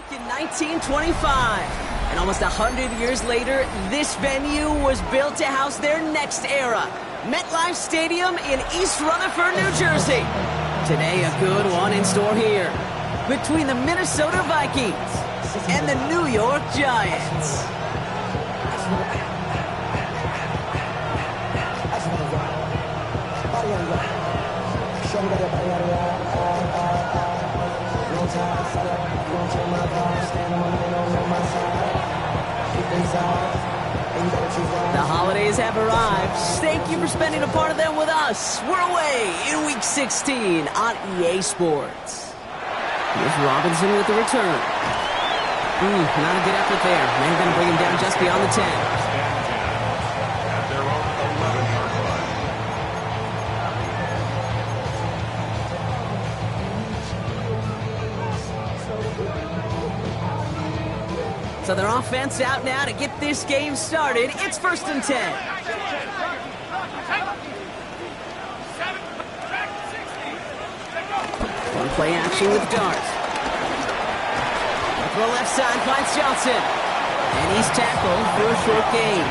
back in 1925. And almost 100 years later, this venue was built to house their next era. MetLife Stadium in East Rutherford, New Jersey. Today, a good one in store here between the Minnesota Vikings and the New York Giants. The holidays have arrived. Thank you for spending a part of them with us. We're away in Week 16 on EA Sports. Here's Robinson with the return. Not a good effort there. They're going to bring him down just beyond the 10. So their offense out now to get this game started. It's 1st and 10. One play action with Dart. Throw left side finds Johnson. And he's tackled for a short gain.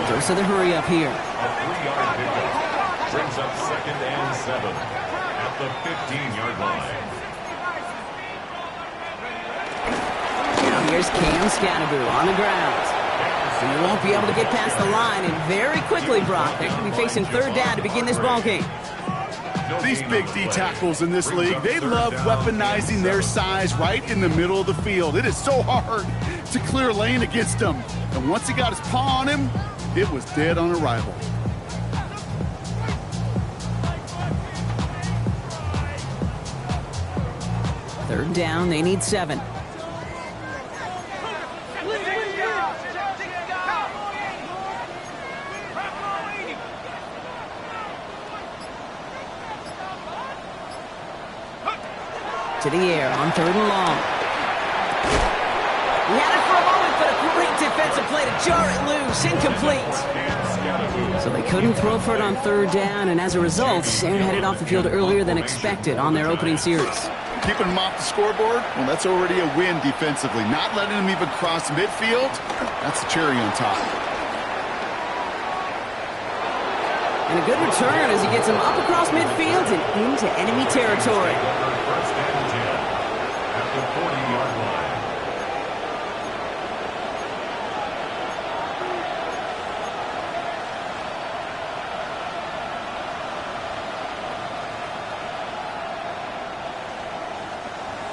Goes to the hurry up here. A 3-yard pickup brings up 2nd and 7 at the 15-yard line. Here's Cam Scatteroo on the ground. And he won't be able to get past the line, and very quickly, Brock, they're going to be facing 3rd down to begin this ballgame. These big D tackles in this league, they love weaponizing their size right in the middle of the field. It is so hard to clear lane against them. And once he got his paw on him, it was dead on arrival. Third down, they need 7. To the air on 3rd and long. He had it for a moment, but a great defensive play to jar it loose. Incomplete. So they couldn't throw for it on 3rd down, and as a result, they're headed off the field earlier than expected on their opening series. Keeping them off the scoreboard, well, that's already a win defensively. Not letting them even cross midfield, that's the cherry on top. And a good return as he gets him up across midfield and into enemy territory. First and 10 at the 40-yard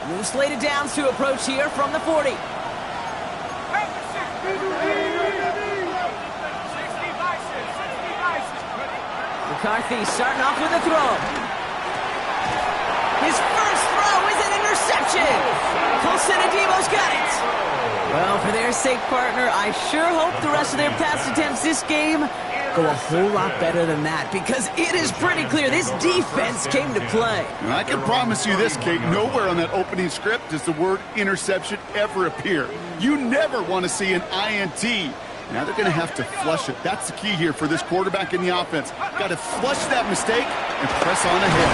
line. New slated downs to approach here from the 40. McCarthy starting off with a throw. His first throw is an interception. Colson Adebo's got it. Well, for their sake, partner, I sure hope the rest of their pass attempts this game go a whole lot better than that, because it is pretty clear this defense came to play. And I can promise you this, Kate, nowhere on that opening script does the word interception ever appear. You never want to see an INT. Now they're going to have to flush it. That's the key here for this quarterback in the offense. Got to flush that mistake and press on ahead.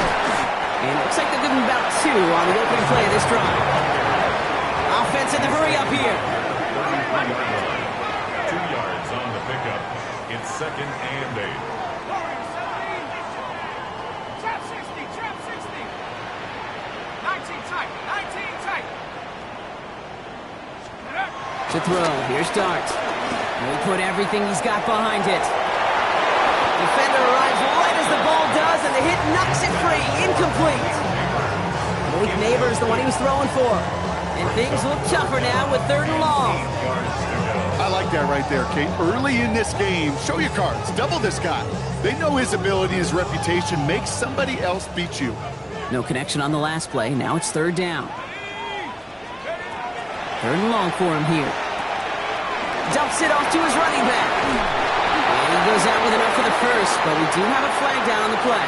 And it looks like they're giving about 2 on the opening play of this drive. Offense in the hurry up here. 2 yards on the pickup. It's 2nd and 8. Trap 60, trap 60. 19 tight, 19 tight. To throw, here's Dart. He'll put everything he's got behind it. Defender arrives right as the ball does, and the hit knocks it free. Incomplete. Malik Neighbors, the one he was throwing for. And things look tougher now with 3rd and long. I like that right there, Kate. Early in this game, show your cards. Double this guy. They know his ability, his reputation makes somebody else beat you. No connection on the last play. Now it's 3rd down. 3rd and long for him here. Dumps it off to his running back. And he goes out with enough for the first, but we do have a flag down on the play.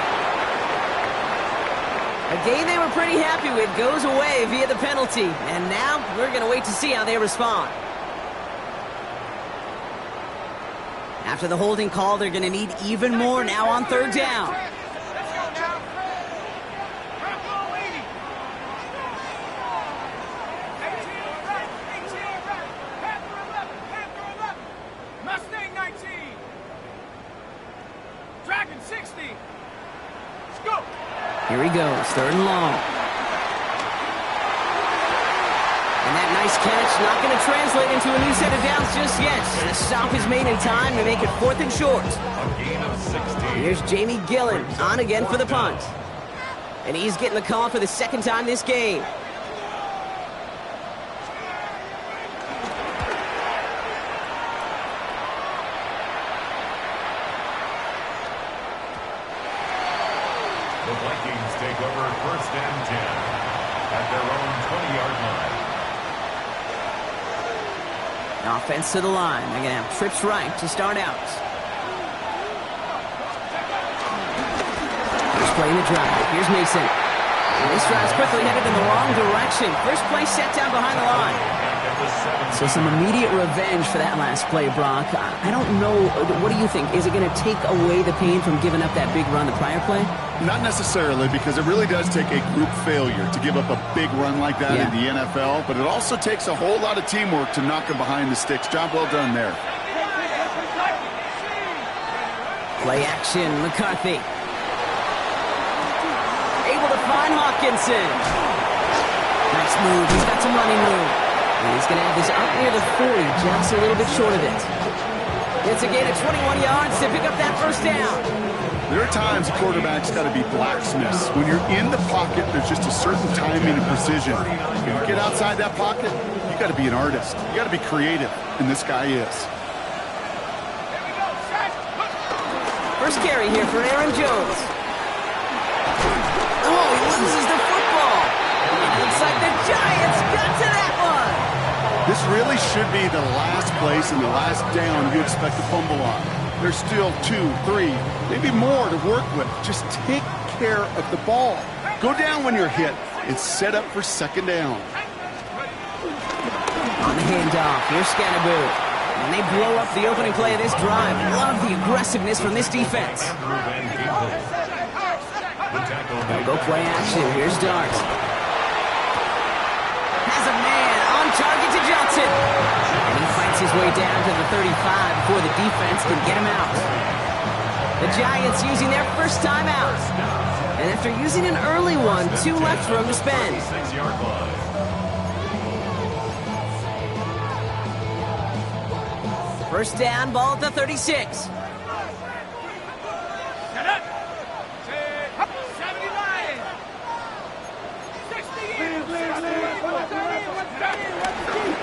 A game they were pretty happy with goes away via the penalty. And now we're going to wait to see how they respond. After the holding call, they're going to need even more now on 3rd down. Here he goes, 3rd and long. And that nice catch not going to translate into a new set of downs just yet. The stop is made in time to make it 4th and short. A gain of 16. Here's Jamie Gillen on again for the punt. And he's getting the call for the 2nd time this game. The Vikings take over 1st and 10 at their own 20-yard line. Offense to the line. They're going to have trips right to start out. First play in the drive. Here's Mason. And this drive's quickly headed in the wrong direction. First play set down behind the line. So some immediate revenge for that last play, Brock. I don't know. What do you think? Is it going to take away the pain from giving up that big run the prior play? Not necessarily, because it really does take a group failure to give up a big run like that in the NFL, but it also takes a whole lot of teamwork to knock him behind the sticks. Job well done there. Play action, McCarthy. Able to find Hawkinson. Nice move. He's got some running room. And he's going to have this up near the 40, just a little bit short of it. It's a gain of 21 yards to pick up that 1st down. There are times a quarterback's got to be blacksmiths. When you're in the pocket, there's just a certain timing and precision. When you get outside that pocket, you got to be an artist. You got to be creative, and this guy is. First carry here for Aaron Jones. Oh, he loses the football. It looks like the Giants got to that one. This really should be the last place and the last down you expect to fumble on. There's still 2, 3, maybe more to work with. Just take care of the ball. Go down when you're hit and set up for 2nd down. On the handoff, here's Scannaboo. And they blow up the opening play of this drive. Love the aggressiveness from this defense. They'll go play action. Here's Dart. Has a man on target to Johnson. And he fights his way down to the 35 before the defense can get him out. The Giants using their 1st time out. And after using an early one, 2 left for him to spend. 6-yard line. First down, ball at the 36.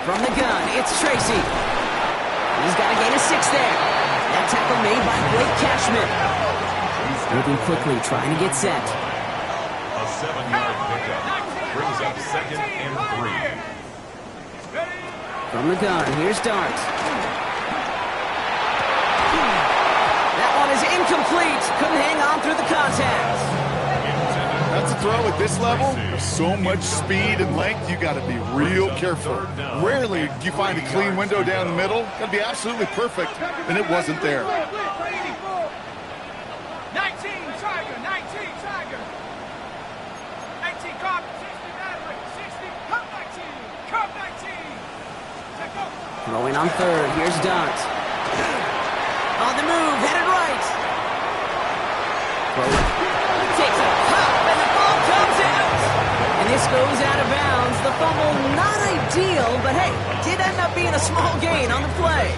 From the gun, it's Tracy. He's got a gain of 6 there. That tackle made by Blake Cashman. Moving quickly, trying to get set. A 7-yard pickup brings up 2nd and 3. From the gun, here's Dart. That one is incomplete. Couldn't hang on through the contact. That's a throw at this level. There's so much speed and length, you got to be real careful. Rarely do you find a clean window down the middle. Got to be absolutely perfect, and it wasn't there. 19 Tiger, 19 Tiger. 19 Cop, 60 Battery, 60 Cop 19, Cop 19. Let go. Throwing on 3rd, here's Dart. On the move, headed right. Takes a pop, and the ball comes out. And this goes out of bounds. The fumble, not ideal, but hey, did end up being a small gain on the play.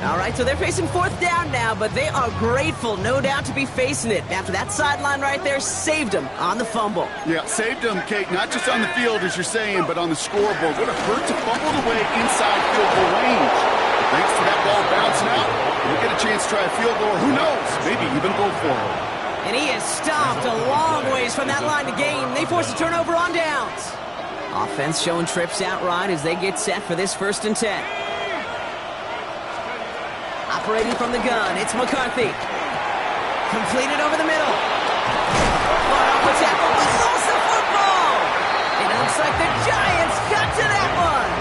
All right, so they're facing 4th down now, but they are grateful, no doubt, to be facing it. After that sideline right there saved them on the fumble. Yeah, saved them, Kate, not just on the field, as you're saying, but on the scoreboard. Would have hurt to fumble away inside field goal range. But thanks to that ball bouncing out, we'll get a chance to try a field goal, or who knows, maybe even go for it. And he is stopped a long ways from that line to gain. They force a turnover on downs. Offense showing trips out right as they get set for this 1st and 10. Operating from the gun, it's McCarthy. Completed over the middle. Far off the tackle, but lost the football. It looks like the Giants got to that one.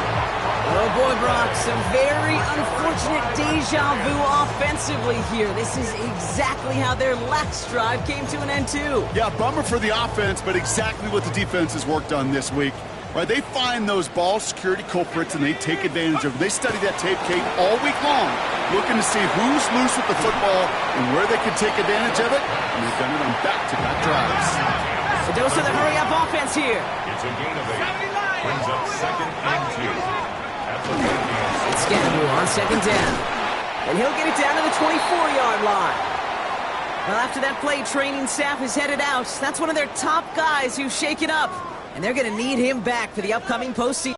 Oh boy, Brock, some very unfortunate deja vu offensively here. This is exactly how their last drive came to an end too. Yeah, bummer for the offense, but exactly what the defense has worked on this week. Right, they find those ball security culprits and they take advantage of them. They study that tape, Kate, all week long, looking to see who's loose with the football and where they can take advantage of it. And they've done it on back-to-back drives. A dose of the hurry-up offense here. It's a gain of 8. Brings up 2nd and 2. At the 50. It's Gaml on 2nd down. And he'll get it down to the 24-yard line. Well, after that play, training staff is headed out. That's one of their top guys who's shaken up. And they're going to need him back for the upcoming postseason.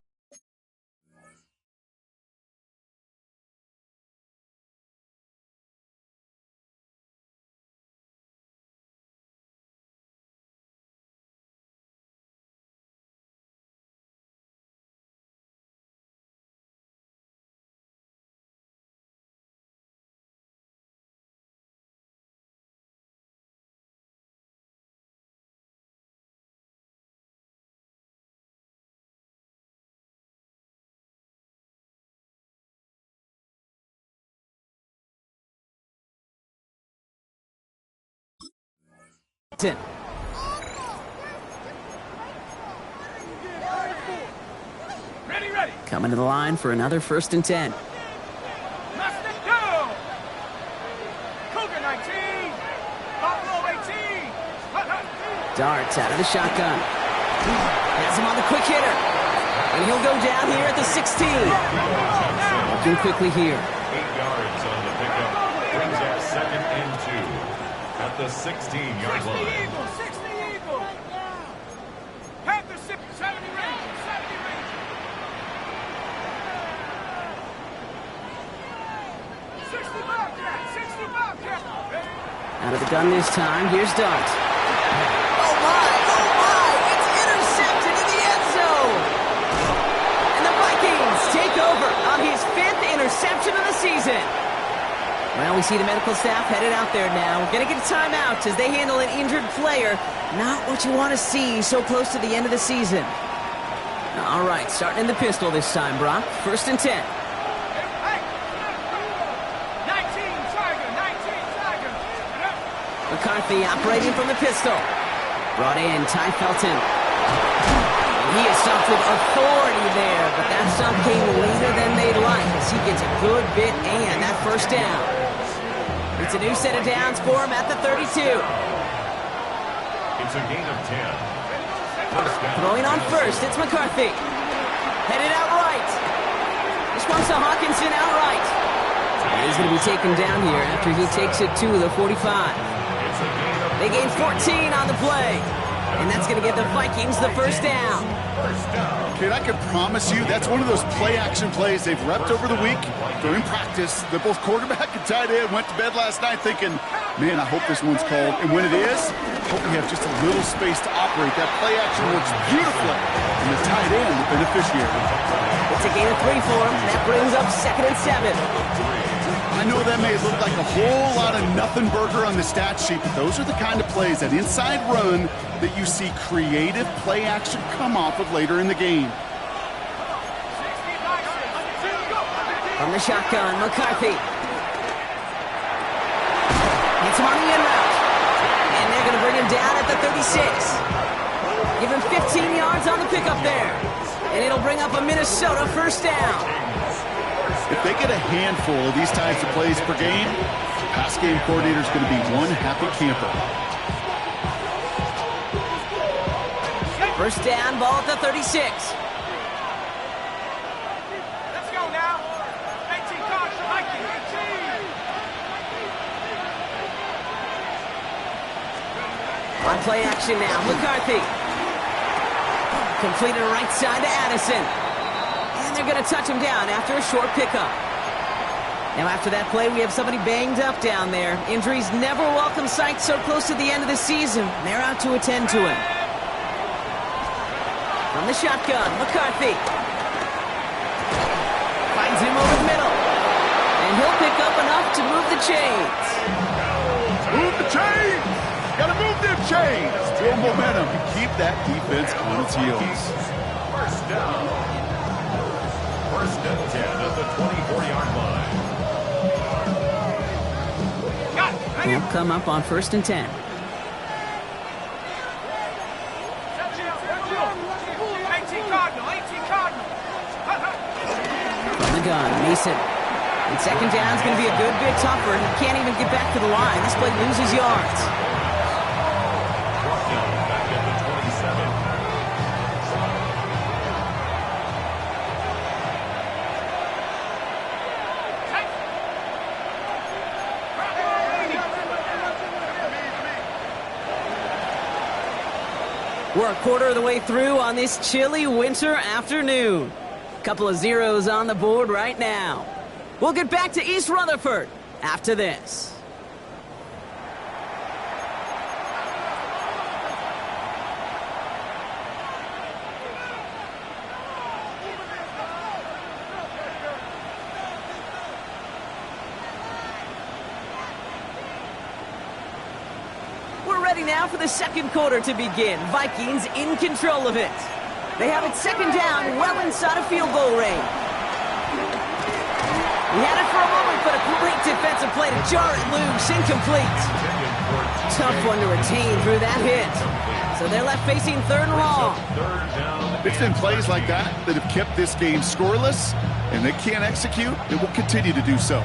Ready. Coming to the line for another 1st and 10. Must go. Cougar 19. Buffalo 18. Darts out of the shotgun. Has him on the quick hitter. And he'll go down here at the 16. Looking quickly here. 8 yards on the pickup. Brings up 2nd and 2. At the 16-yard line. 60 Eagles. Panthers 70 Rangers. 70 Rangers. 60 Bobcats. 60 Bobcats. Out of the gun this time. Here's Dart. Oh my! It's intercepted in the end zone. And the Vikings take over on his 5th interception of the season. Well, we see the medical staff headed out there now. We're going to get a timeout as they handle an injured player. Not what you want to see so close to the end of the season. All right, starting in the pistol this time, Brock. 1st and 10. 19 Tiger. McCarthy operating from the pistol. Brought in Ty Felton. He is stopped with authority there, but that stop came later than they'd like as he gets a good bit and that 1st down. It's a new set of downs for him at the 32. It's a gain of 10. First down. Throwing on 1st, it's McCarthy. Headed out right. This one's to Hawkinson outright. And he's going to be taken down here after he takes it to the 45. They gain 14 on the play. And that's going to give the Vikings the 1st down. Kate, I can promise you that's one of those play-action plays they've repped over the week during practice. They're both quarterback and tight end. Went to bed last night thinking, man, I hope this one's called. And when it is, I hope we have just a little space to operate. That play-action works beautifully. And the tight end, the beneficiary. It's a gain of 3 for him. That brings up 2nd and 7. I know that may look like a whole lot of nothing burger on the stat sheet, but those are the kind of plays, that inside run, that you see creative play action come off of later in the game. From the shotgun, McCarthy. Gets him on the in route. And they're going to bring him down at the 36. Give him 15 yards on the pickup there. And it'll bring up a Minnesota 1st down. If they get a handful of these types of plays per game, the pass game coordinator is going to be one happy camper. 1st down, ball at the 36. Let's go now. 18 cards for Vikings. 18. On play action now, McCarthy. Completed right side to Addison. And they're going to touch him down after a short pickup. Now after that play, we have somebody banged up down there. Injuries never welcome sight so close to the end of the season. They're out to attend to him. From the shotgun, McCarthy. Finds him over the middle. And he'll pick up enough to move the chains. Move the chains! Gotta move them chains! Build momentum and keep that defense on its heels. 1st down. 1st and 10 at the 24-yard line. Got it. Ready? He'll come up on 1st and 10. 18 cards shotgun. Mason. And second down's going to be a good bit tougher. He can't even get back to the line. This play loses yards. Fourth down, back at the 27. We're a quarter of the way through on this chilly winter afternoon. Couple of zeros on the board right now. We'll get back to East Rutherford after this. Ready now for the second quarter to begin. Vikings in control of it. They have it second down, well inside of field goal range. He had it for a moment, but a great defensive play to jar it loose, incomplete. Tough one to retain through that hit. So they're left facing third and long. It's been plays like that that have kept this game scoreless, and they can't execute. It will continue to do so.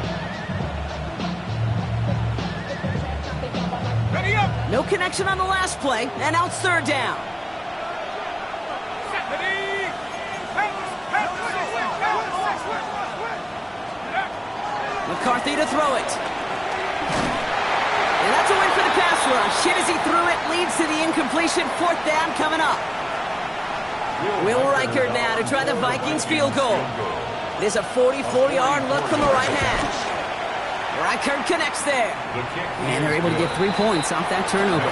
No connection on the last play, and now it's third down. McCarthy to throw it. And that's a win for the pass rush. Hit as he threw it, leads to the incompletion. Fourth down coming up. Will Reichert now to try the Vikings field goal. It is a 44-yard look from the right hash. Reichert connects there. And they're able to get 3 points off that turnover.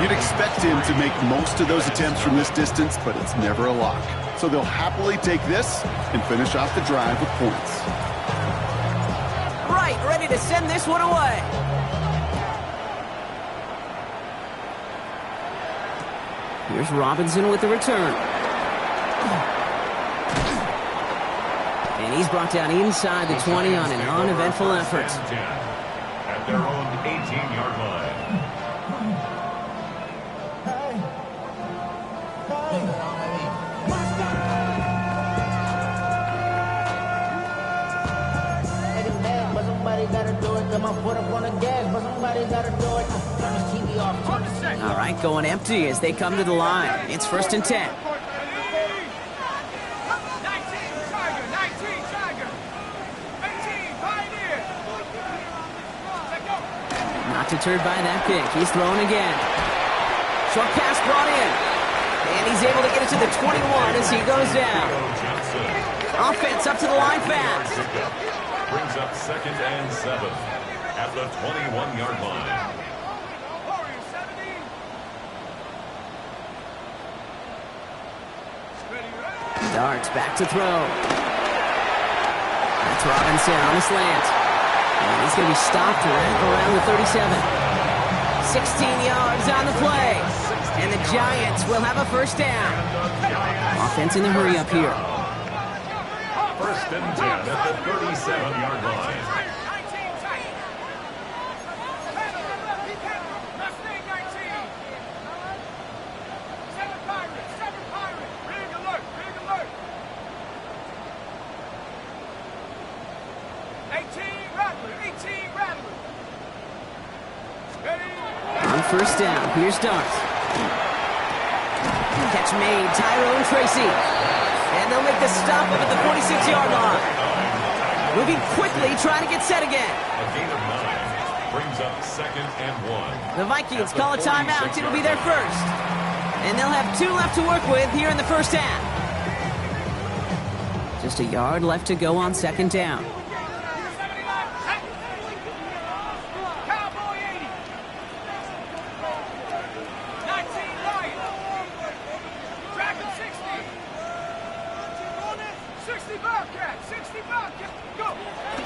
You'd expect him to make most of those attempts from this distance, but it's never a lock. So they'll happily take this and finish off the drive with points. Right, ready to send this one away. Here's Robinson with the return. And he's brought down inside the 20 on an uneventful effort. At their own 18-yard line. All right, going empty as they come to the line. It's 1st and 10. Not deterred by that pick. He's throwing again. Short pass brought in. And he's able to get it to the 21 as he goes down. Offense up to the line fast. Brings up 2nd and 7 at the 21-yard line. Darts back to throw. That's Robinson on the slant. And he's going to be stopped right around the 37. 16 yards on the play. And the Giants will have a first down. Offense in the hurry up here. 1st and 10 at the 37-yard line. On first down, here's Dart. Catch made, Tyrone Tracy. And they'll make the stop up at the 46-yard line. Moving quickly, trying to get set again. A gain of 9 brings up 2nd and 1. The Vikings call a timeout. It'll be their first. And they'll have 2 left to work with here in the first half. Just a yard left to go on 2nd down.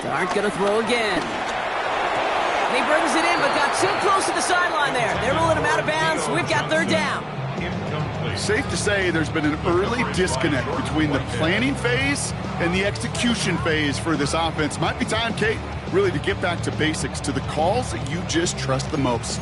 Dart gonna throw again. And he brings it in, but got too close to the sideline there. They're rolling him out of bounds. We've got 3rd down. Safe to say there's been an early disconnect between the planning phase and the execution phase for this offense. Might be time, Kate, really to get back to basics, to the calls that you just trust the most.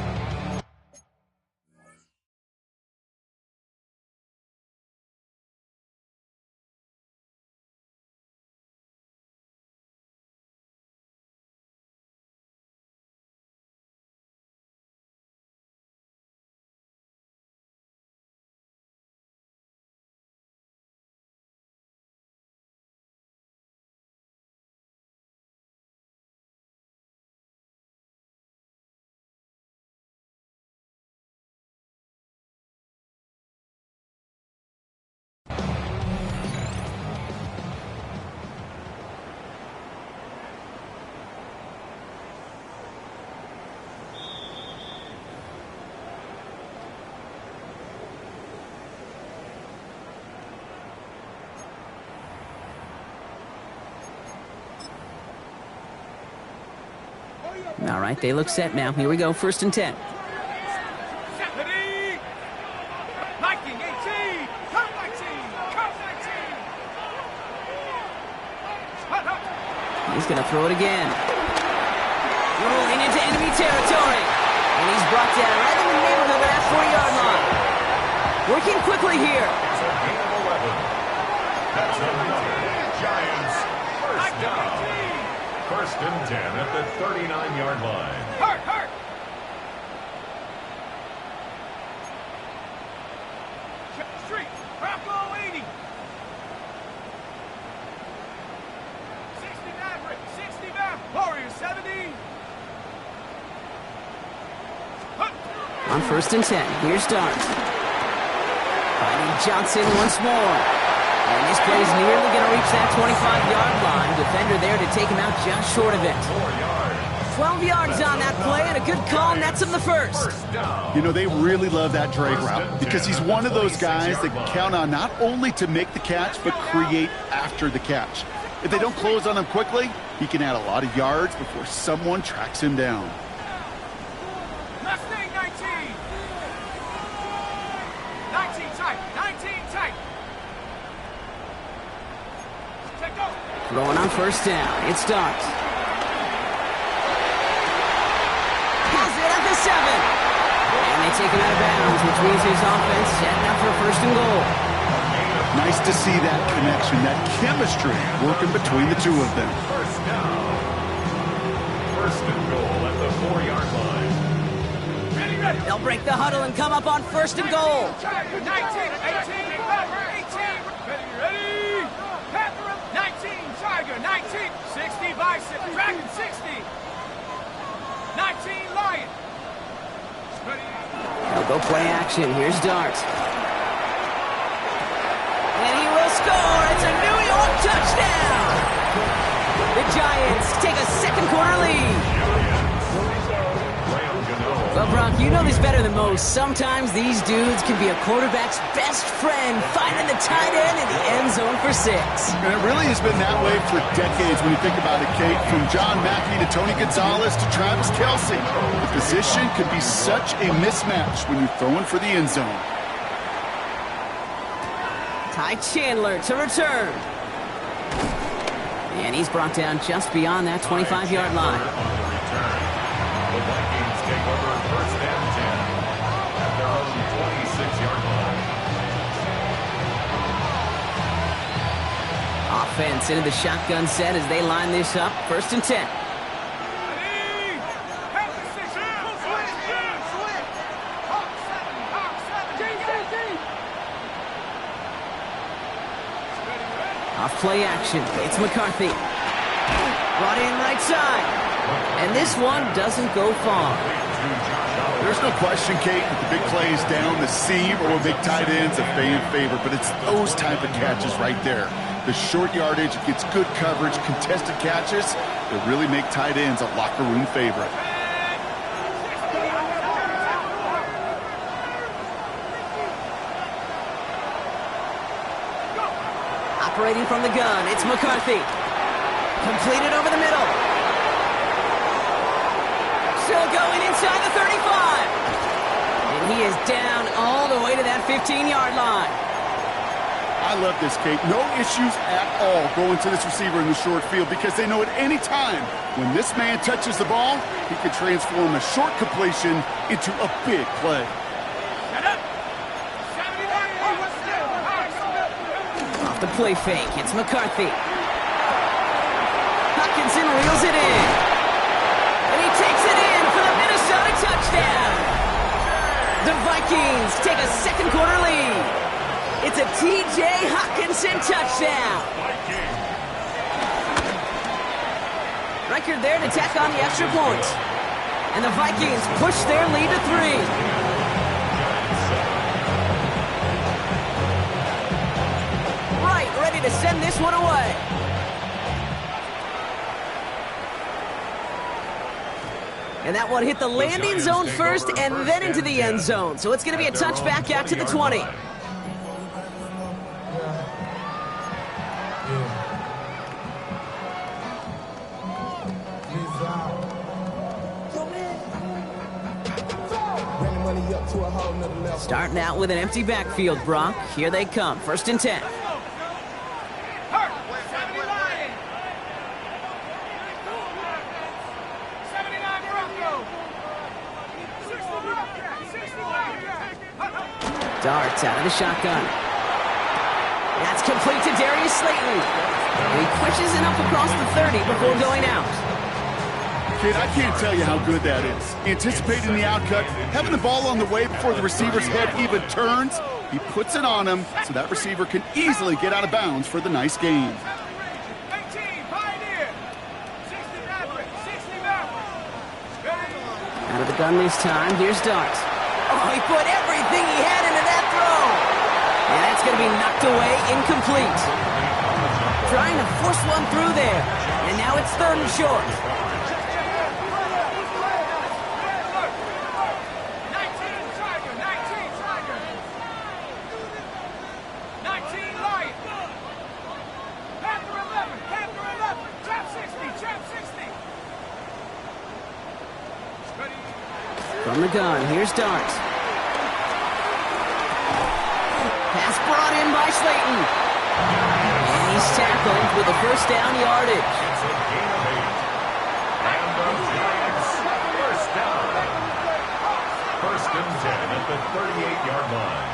All right, they look set now. Here we go, 1st and 10. Ready? Viking 18. Come 19. Come 19. He's going to throw it again. Rolling into enemy territory. And he's brought down right in the neighborhood of that 4-yard line. Working quickly here. It's a gain of 11. That's another Giants first down. 1st and 10 at the 39-yard line. Hurt, hurt. Street. Bravo 80. 60 Maverick. 60 Maverick. Warrior 70. On 1st and 10, here's Dart. Finding Johnson once more. And this play is nearly going to reach that 25-yard line. Defender there to take him out just short of it. 4 yards. 12 yards on that play, and a good call nets him the first. First down. You know, they really love that drag route because he's one of those guys that can count on not only to make the catch, but create after the catch. If they don't close on him quickly, he can add a lot of yards before someone tracks him down. Mustang 19. 19 tight. 19 tight. Take over. Throwing on 1st down, it's Dart. Has it at the 7. And they take him out of bounds, which means his offense setting up for 1st and goal. Nice to see that connection, that chemistry working between the two of them. First down. 1st and goal at the 4-yard line. Ready, ready. They'll break the huddle and come up on 1st and goal. 19, 18, 18. Ready, ready. Panther 19, Tiger 19, 60 Bison, Dragon 60. 19 Lion. Ready. They'll go play action. Here's Dart. And he will score. It's a New York touchdown. The Giants take a 2nd quarter lead. Well, Brock, you know this better than most. Sometimes these dudes can be a quarterback's best friend, finding the tight end in the end zone for 6. And it really has been that way for decades when you think about it, Kate. From John Mackey to Tony Gonzalez to Travis Kelce. The position can be such a mismatch when you're throwing for the end zone. Ty Chandler to return. And he's brought down just beyond that 25-yard line. The Vikings take over 1st and 10 at their own 26-yard line. Offense into the shotgun set as they line this up. 1st and 10. Ready. Panther 6. Switch. Hawk 7. Off play action. It's McCarthy. Brought in right side. And this one doesn't go far. There's no question, Kate, that the big plays down the seam or with big tight ends a fan favorite, but it's those type of catches right there. The short yardage, it gets good coverage, contested catches that really make tight ends a locker room favorite. Operating from the gun, it's McCarthy. Completed over the middle. Still going inside the 35. And he is down all the way to that 15-yard line. I love this, Kate. No issues at all going to this receiver in the short field because they know at any time when this man touches the ball, he can transform a short completion into a big play. Off the play fake, it's McCarthy. Hutchinson reels it in. And he takes it in for the Minnesota touchdown. The Vikings take a 2nd quarter lead. It's a T.J. Hutchinson touchdown. Record there to tack on the extra point. And the Vikings push their lead to 3. Right, ready to send this one away. And that one hit the landing zone first and then into the end zone. So it's going to be a touchback out to the 20. Starting out with an empty backfield, Brock. Here they come. 1st and 10. Hurt. 70 Lion. 79 Bronco. 60 Wildcat. 60 Wildcat. Darts out of the shotgun. That's complete to Darius Slayton. And he pushes it up across the 30 before going out. Kid, I can't tell you how good that is. Anticipating the outcut, having the ball on the way before the receiver's head even turns. He puts it on him so that receiver can easily get out of bounds for the nice gain. 18 Pioneer. 60 Maverick. 60 Maverick. Out of the gun this time. Here's Darts. Oh, he put everything he had into that throw. And that's going to be knocked away, incomplete. Trying to force one through there. And now it's 3rd and short. 19 Lion. Panther 11. Panther 11. Trap 60. Trap 60. Ready. From the gun, here's Darts. Pass brought in by Slayton. And he's tackled with a 1st down yardage. It's a gain of 8. And the Giants, 1st down. 1st and 10 at the 38-yard line.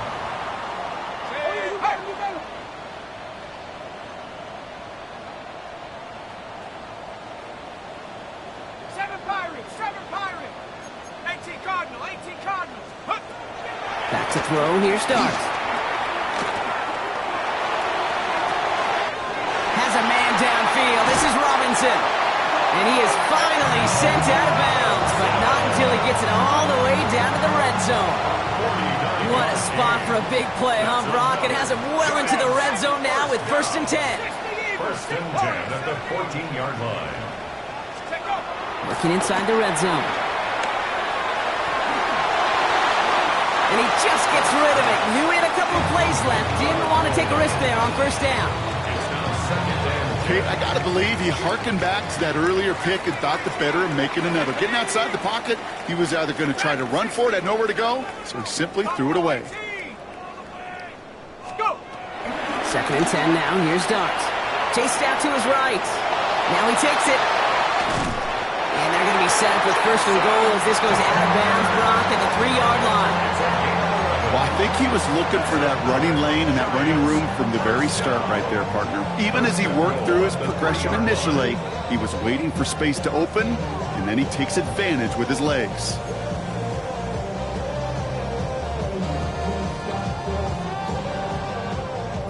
Back to throw, here's Darts. Has a man downfield, this is Robinson. And he is finally sent out of bounds, but not until he gets it all the way down to the red zone. What a spot for a big play, huh, Brock? It has him well into the red zone now with 1st and 10. 1st and 10 at the 14-yard line. Working inside the red zone. And he just gets rid of it. Knew he had a couple of plays left. Didn't want to take a risk there on 1st down. It's now 2nd and 10. Kate, I got to believe he hearkened back to that earlier pick and thought the better of making another. Getting outside the pocket, he was either going to try to run for it, had nowhere to go, so he simply threw it away. Go. 2nd and 10 now. Here's Darts. Chased out to his right. Now he takes it. And they're going to be set up with 1st and goal as this goes out of bounds, Brock, at the 3-yard line. Well, I think he was looking for that running lane and that running room from the very start right there, partner. Even as he worked through his progression initially, he was waiting for space to open, and then he takes advantage with his legs.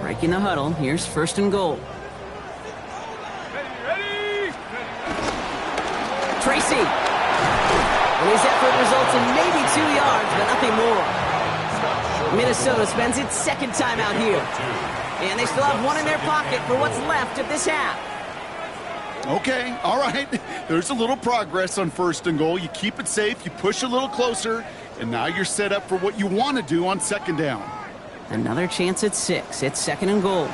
Breaking the huddle. Here's 1st and goal. Ready. Tracy. And his effort results in maybe 2 yards, but nothing more. Minnesota spends its 2nd time out here. And they still have 1 in their pocket for what's left of this half. Okay, all right. There's a little progress on 1st and goal. You keep it safe, you push a little closer, and now you're set up for what you want to do on 2nd down. Another chance at 6. It's 2nd and goal.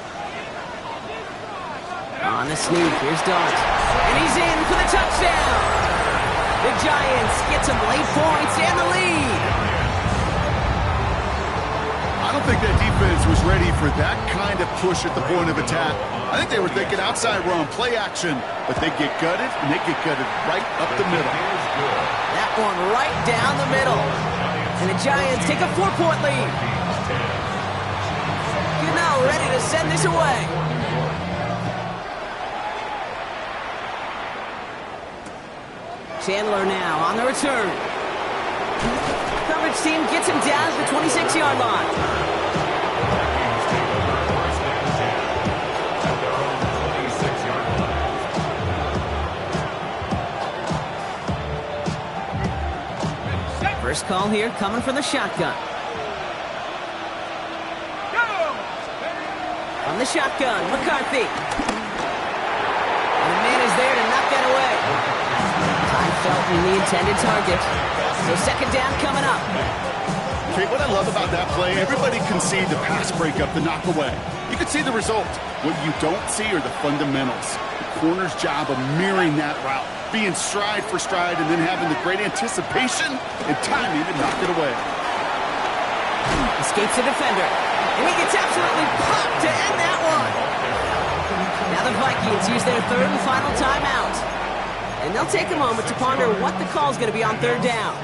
On the sneak, here's Darts. And he's in for the touchdown. The Giants get some late points and the lead. I don't think that defense was ready for that kind of push at the point of attack. I think they were thinking outside run, play action, but they get gutted, and they get gutted right up the middle. That one right down the middle. And the Giants take a 4-point lead. You're now ready to send this away. Chandler now on the return. Coverage team gets him down to the 26-yard line. First call here coming from the shotgun. On the shotgun, McCarthy. And the man is there to knock that away. Time Felton, the intended target. So 2nd down coming up. Okay, what I love about that play, everybody can see the pass breakup, the knock away. You can see the result. What you don't see are the fundamentals. The corner's job of mirroring that route, being stride for stride, and then having the great anticipation and timing to knock it away. escapes the defender. And he gets absolutely popped to end that one. Now the Vikings use their third and final timeout. And they'll take a moment to ponder what the call is going to be on third down.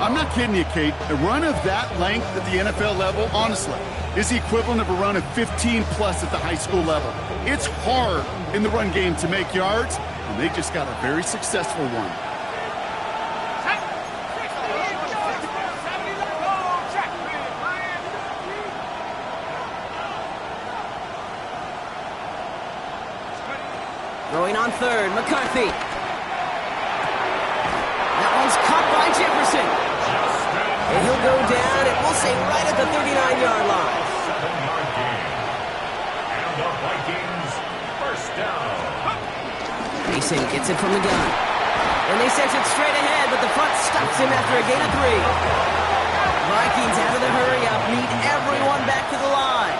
I'm not kidding you, Kate. A run of that length at the NFL level, honestly, is the equivalent of a run of 15-plus at the high school level. It's hard in the run game to make yards, and they just got a very successful one. Throwing on third, McCarthy. That one's caught by Jefferson. And he'll go down, and we'll say right at the 39-yard line. 7-yard gain. And the Vikings, first down. Mason gets it from the gun. And they send it straight ahead, but the front stops him after a gain of 3. Vikings out of the hurry-up, meet everyone back to the line.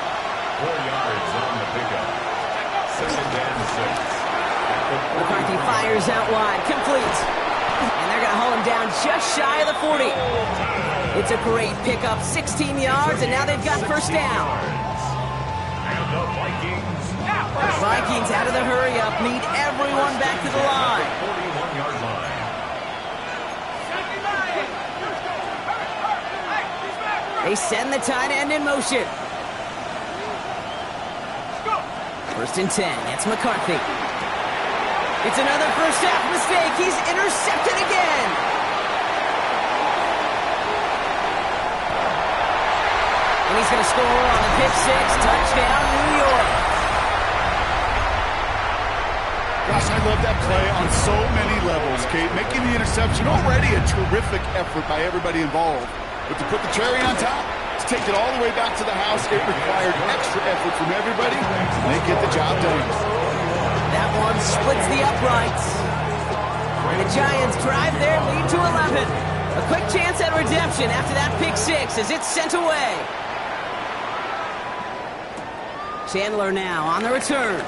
4 yards on the pickup. 2nd and 6. McCarthy fires out wide, complete. And they're going to haul him down just shy of the 40. It's a great pickup, 16 yards, and now they've got first down. And the Vikings out of the hurry-up, meet everyone back to the line. 41-yard line. They send the tight end in motion. First and 10, it's McCarthy. It's another first half mistake. He's intercepted again. And he's going to score on the pick 6. Touchdown, New York. Gosh, I love that play on so many levels, Kate. Making the interception already a terrific effort by everybody involved. But to put the cherry on top, to take it all the way back to the house, it required extra effort from everybody, and they get the job done. That one splits the uprights. And the Giants drive their lead to 11. A quick chance at redemption after that pick 6 as it's sent away. Chandler now on the return.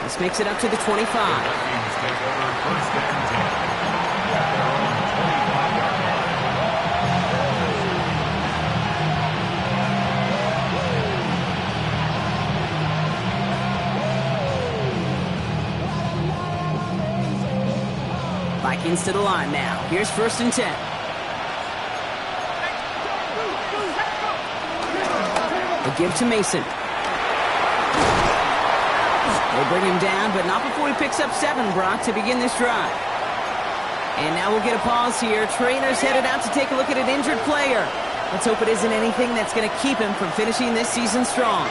This makes it up to the 25. Vikings take over first and 10. At their own 25-yard line. Vikings to the line now. Here's first and 10. They give to Mason. They bring him down, but not before he picks up 7, Brock, to begin this drive. And now we'll get a pause here. Trainers headed out to take a look at an injured player. Let's hope it isn't anything that's going to keep him from finishing this season strong.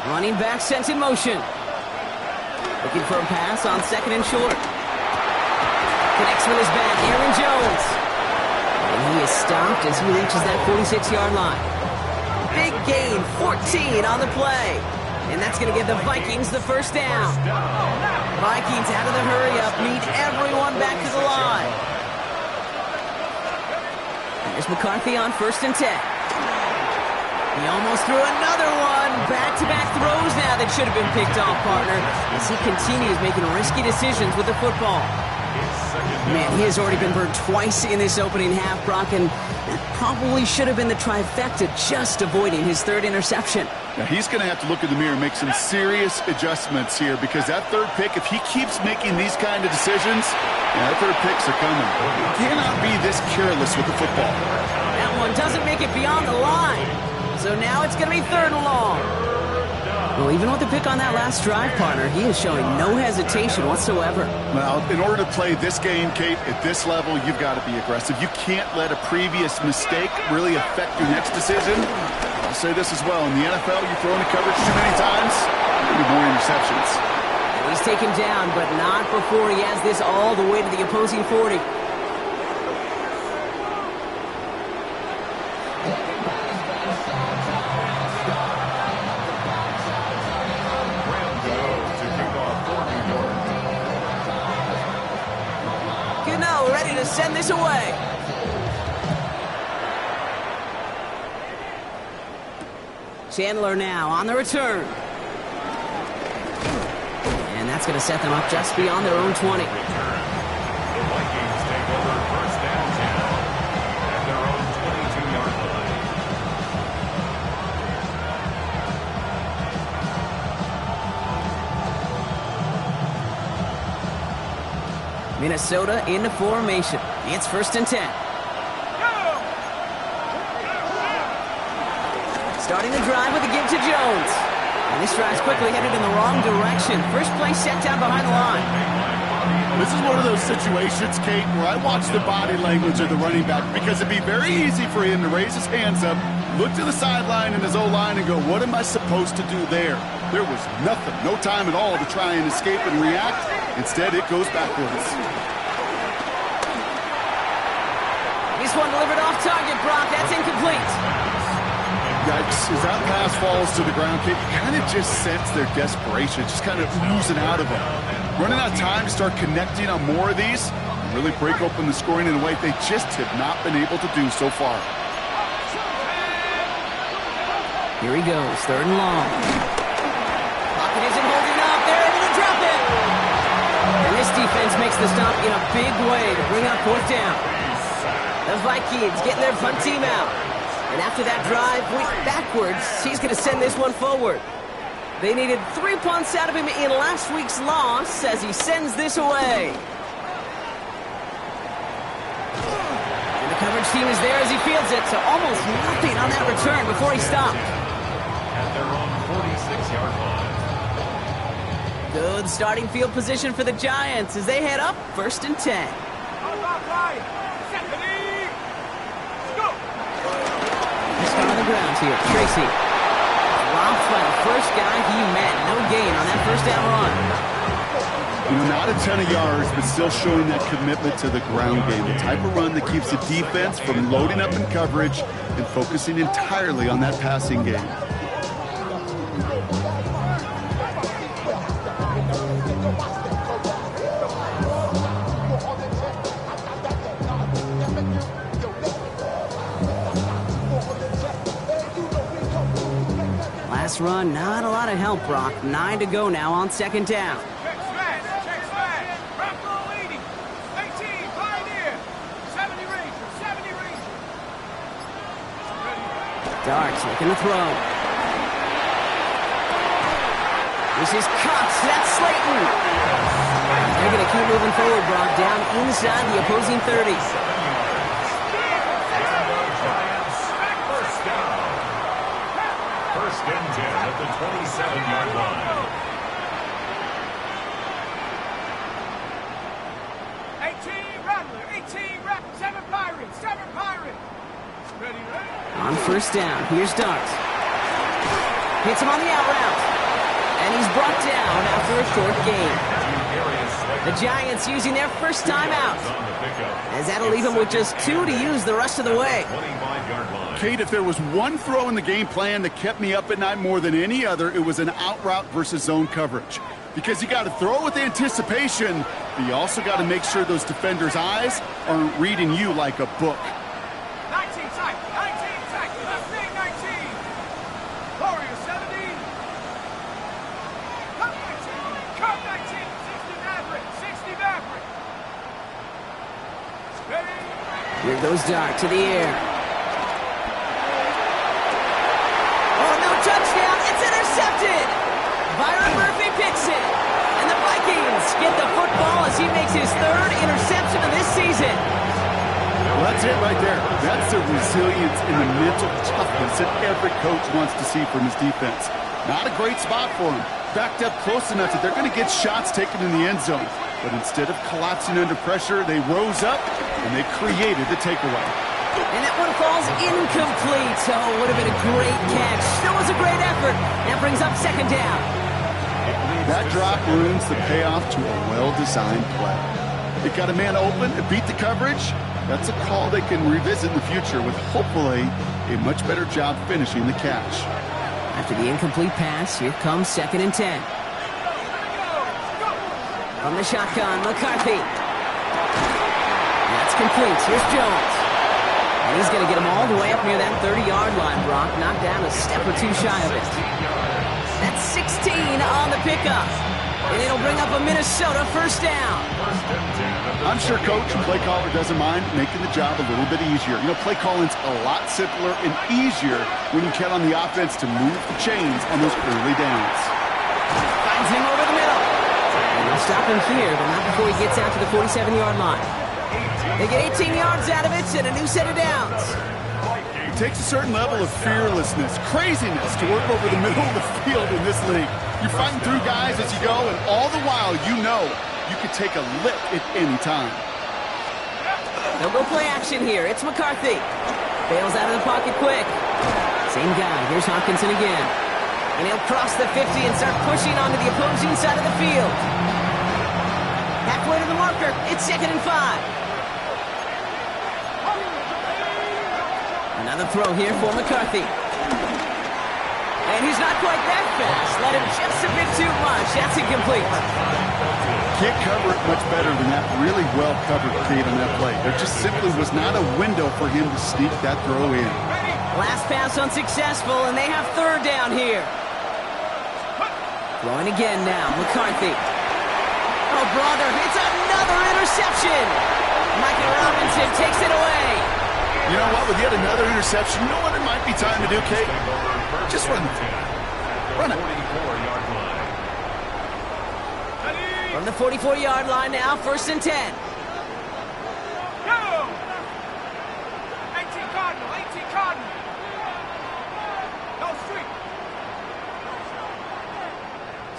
Running back sent in motion. Looking for a pass on 2nd and short. Connects with his back, Aaron Jones. And he is stopped as he reaches that 46-yard line. Big gain, 14 on the play. And that's going to give the Vikings the first down. Vikings out of the hurry-up, meet everyone back to the line. Here's McCarthy on first and 10. He almost threw another one. Back-to-back throws now that should have been picked off, partner, as he continues making risky decisions with the football. Man, he has already been burned twice in this opening half, Brock, and that probably should have been the trifecta, just avoiding his 3rd interception. Now, he's going to have to look in the mirror and make some serious adjustments here, because that 3rd pick, if he keeps making these kind of decisions, that 3rd picks are coming. He cannot be this careless with the football. That one doesn't make it beyond the line. So now it's going to be 3rd and long. Well, even with the pick on that last drive, partner, he is showing no hesitation whatsoever. Well, in order to play this game, Kate, at this level, you've got to be aggressive. You can't let a previous mistake really affect your next decision. I'll say this as well. In the NFL, you throw into coverage too many times, there'll be more interceptions. He's taken down, but not before he has this all the way to the opposing 40. Ready to send this away. Chandler now on the return. And that's going to set them up just beyond their own 20. The Vikings Minnesota into formation. It's 1st and 10. Starting the drive with a give to Jones. And this drive's quickly headed in the wrong direction. First play set down behind the line. This is one of those situations, Kate, where I watch the body language of the running back because it'd be very easy for him to raise his hands up, look to the sideline in his O-line and go, what am I supposed to do there? There was nothing, no time at all to try and escape and react. Instead, it goes backwards. This one delivered off target, Brock. That's incomplete. Yikes, as that pass falls to the ground, Kate, you kind of just sense their desperation, just kind of oozing out of them. Running out of time to start connecting on more of these and really break open the scoring in a way they just have not been able to do so far. Here he goes, 3rd and long. Pocket isn't holding up. They're able to drop it. And this defense makes the stop in a big way to bring up 4th down. The Vikings getting their punt team out. And after that drive, went backwards. He's going to send this one forward. They needed 3 punts out of him in last week's loss as he sends this away. And the coverage team is there as he fields it, so almost nothing on that return before he stopped. At their own 46-yard line. Good starting field position for the Giants as they head up 1st and 10. On the ground here, Tracy. Dropped by the first guy he met. No gain on that 1st down run. You know, not a ton of yards, but still showing that commitment to the ground game. The type of run that keeps the defense from loading up in coverage and focusing entirely on that passing game. Last run, not a lot of help, Brock. 9 to go now on 2nd down. Check smash. Rocco leading. 18, Pioneer. 70 Ranger, 70 Ranger. Darts looking to throw. This is Cox. That's Slayton. They're going to keep moving forward, Brock. Down inside the opposing 30. First and 10 at the 27-yard line. 18 Rattler, 18 Rattler, 7 Pirates, 7 Pirates. Ready? On 1st down, here's Darts. Hits him on the out route. And he's brought down after a short gain. The Giants using their first time out. As that'll leave him with just 2 to use the rest of the way. Kate, if there was one throw in the game plan that kept me up at night more than any other, it was an out route versus zone coverage. Because you got to throw with anticipation, but you also got to make sure those defenders' eyes aren't reading you like a book. 19 sack, 19 sack, left wing 19. Warrior 70. Cup 19, 60 Maverick, 60 Maverick. Ready? Here goes Dart to the air. Touchdown, it's intercepted! Byron Murphy picks it, and the Vikings get the football as he makes his 3rd interception of this season. Well, that's it right there. That's the resilience and the mental toughness that every coach wants to see from his defense. Not a great spot for him. Backed up close enough that they're going to get shots taken in the end zone. But instead of collapsing under pressure, they rose up and they created the takeaway. And that one falls incomplete. Oh, would have been a great catch. Still was a great effort. That brings up 2nd down. That drop ruins the payoff to a well-designed play. It got a man open, it beat the coverage. That's a call they can revisit in the future with hopefully a much better job finishing the catch. After the incomplete pass, here comes 2nd and 10. From the shotgun, McCarthy. That's complete. Here's Jones. And he's going to get him all the way up near that 30-yard line, Brock. Knocked down a step or 2 shy of it. That's 16 on the pickup. And it'll bring up a Minnesota 1st down. I'm sure coach and play caller doesn't mind making the job a little bit easier. You know, play calling's a lot simpler and easier when you count on the offense to move the chains on those early downs. Finds him over the middle. And They'll stop him here, but not before he gets out to the 47-yard line. They get 18 yards out of it and a new set of downs. It takes a certain level of fearlessness, craziness to work over the middle of the field in this league. You're fighting through guys as you go, and all the while you know you could take a lick at any time. They'll go play action here. It's McCarthy. Bails out of the pocket quick. Same guy. Here's Hopkinson again. And he'll cross the 50 and start pushing onto the opposing side of the field. Halfway to the marker. It's 2nd and 5. Another throw here for McCarthy. And he's not quite that fast. Let him just a bit too much. That's incomplete. Can't cover it much better than that. Really well covered, Kate, on that play. There just simply was not a window for him to sneak that throw in. Last pass unsuccessful, and they have 3rd down here. Throwing again now, McCarthy. Oh, brother, it's another interception. Michael Robinson takes it away. You know what? With yet another interception, you know what it might be time to do, Kate? Just run it. Run it. From the 44-yard line now, 1st and 10. Go! 18 Cardinal, 18 Cardinal. Go street.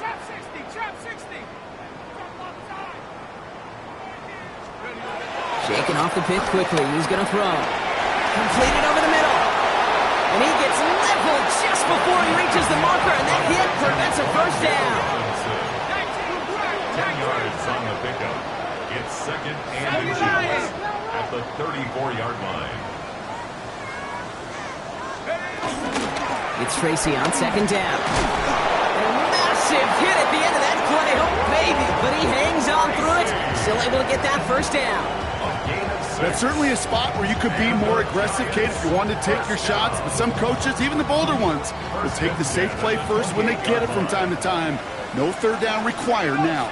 Trap 60, trap 60. Shaking off the pick quickly. He's going to throw. Completed over the middle. And he gets leveled just before he reaches the marker, and that hit prevents a 1st down. 10 yards on the pickup. It's 2nd and 2 at the 34-yard line. It's Tracy on 2nd down. A massive hit at the end of that play. Oh, baby. But he hangs on through it. Still able to get that 1st down. That's certainly a spot where you could be more aggressive, Kate, if you wanted to take your shots. But some coaches, even the bolder ones, will take the safe play first when they get it from time to time. No 3rd down required now.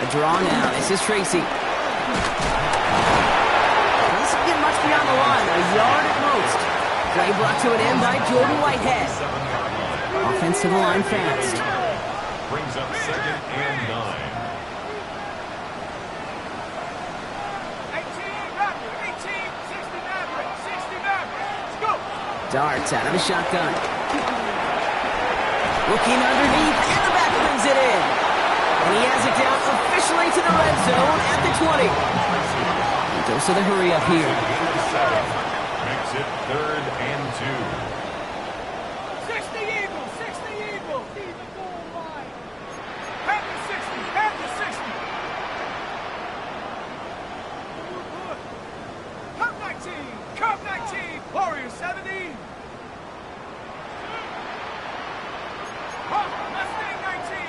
A draw now. This is Tracy. Doesn't get much beyond the line. A yard at most. Play brought to an end by Jordan Whitehead. Offense to the line fast. Brings up 2nd and 9. Darts out of the shotgun. Looking underneath, and the back brings it in. And he has it down officially to the red zone at the 20. He goes to the hurry up here. Makes it 3rd and 2. 60 Eagles, 60 Eagles. See the goal line. Head to 60, head to 60. Cup 19, Cup 19, Warriors 70. Mustang 19.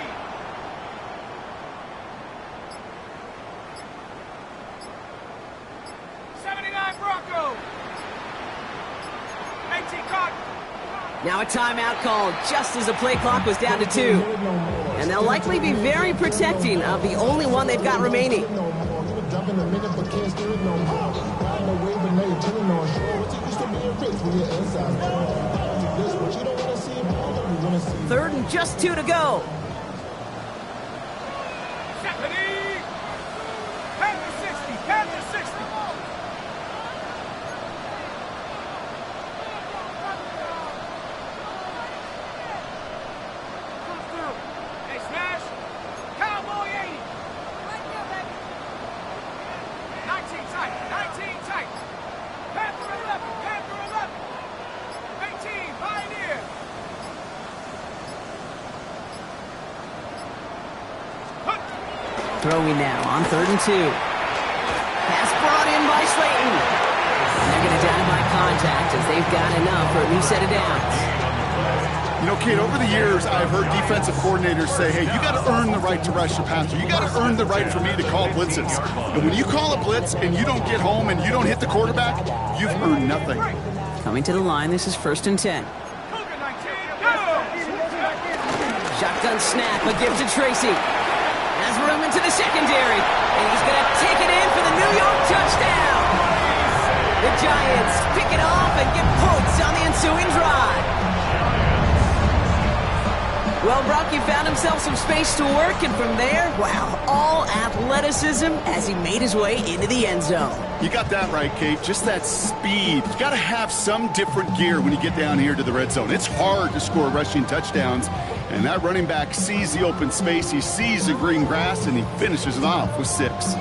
79 Bronco. 18 Cotton. Now a timeout called just as the play clock was down to 2. And they'll likely be very protecting of the only one they've got remaining. 3rd and just 2 to go. 70. Head to 60, head to 60. Hey, Smash. Cowboy 80. 19 tight, 19 tight. Panther 11, Panther 11. 18, Pioneer. Throwing now on 3rd and 2. Pass brought in by Slayton. And they're going to down by contact as they've got enough for a new set of downs. You know, Kate, over the years, I've heard defensive coordinators say, hey, you got to earn the right to rush your passer. You got to earn the right for me to call blitzes. And when you call a blitz and you don't get home and you don't hit the quarterback, you've earned nothing. Coming to the line, this is 1st and 10. Shotgun snap, a give to Tracy. Has room into the secondary, and he's going to take it in for the New York touchdown. The Giants pick it off and get points on the ensuing drive. Well, Brock, he found himself some space to work, and from there, wow, all athleticism as he made his way into the end zone. You got that right, Kate. Just that speed. You got to have some different gear when you get down here to the red zone. It's hard to score rushing touchdowns, and that running back sees the open space, he sees the green grass, and he finishes it off with 6.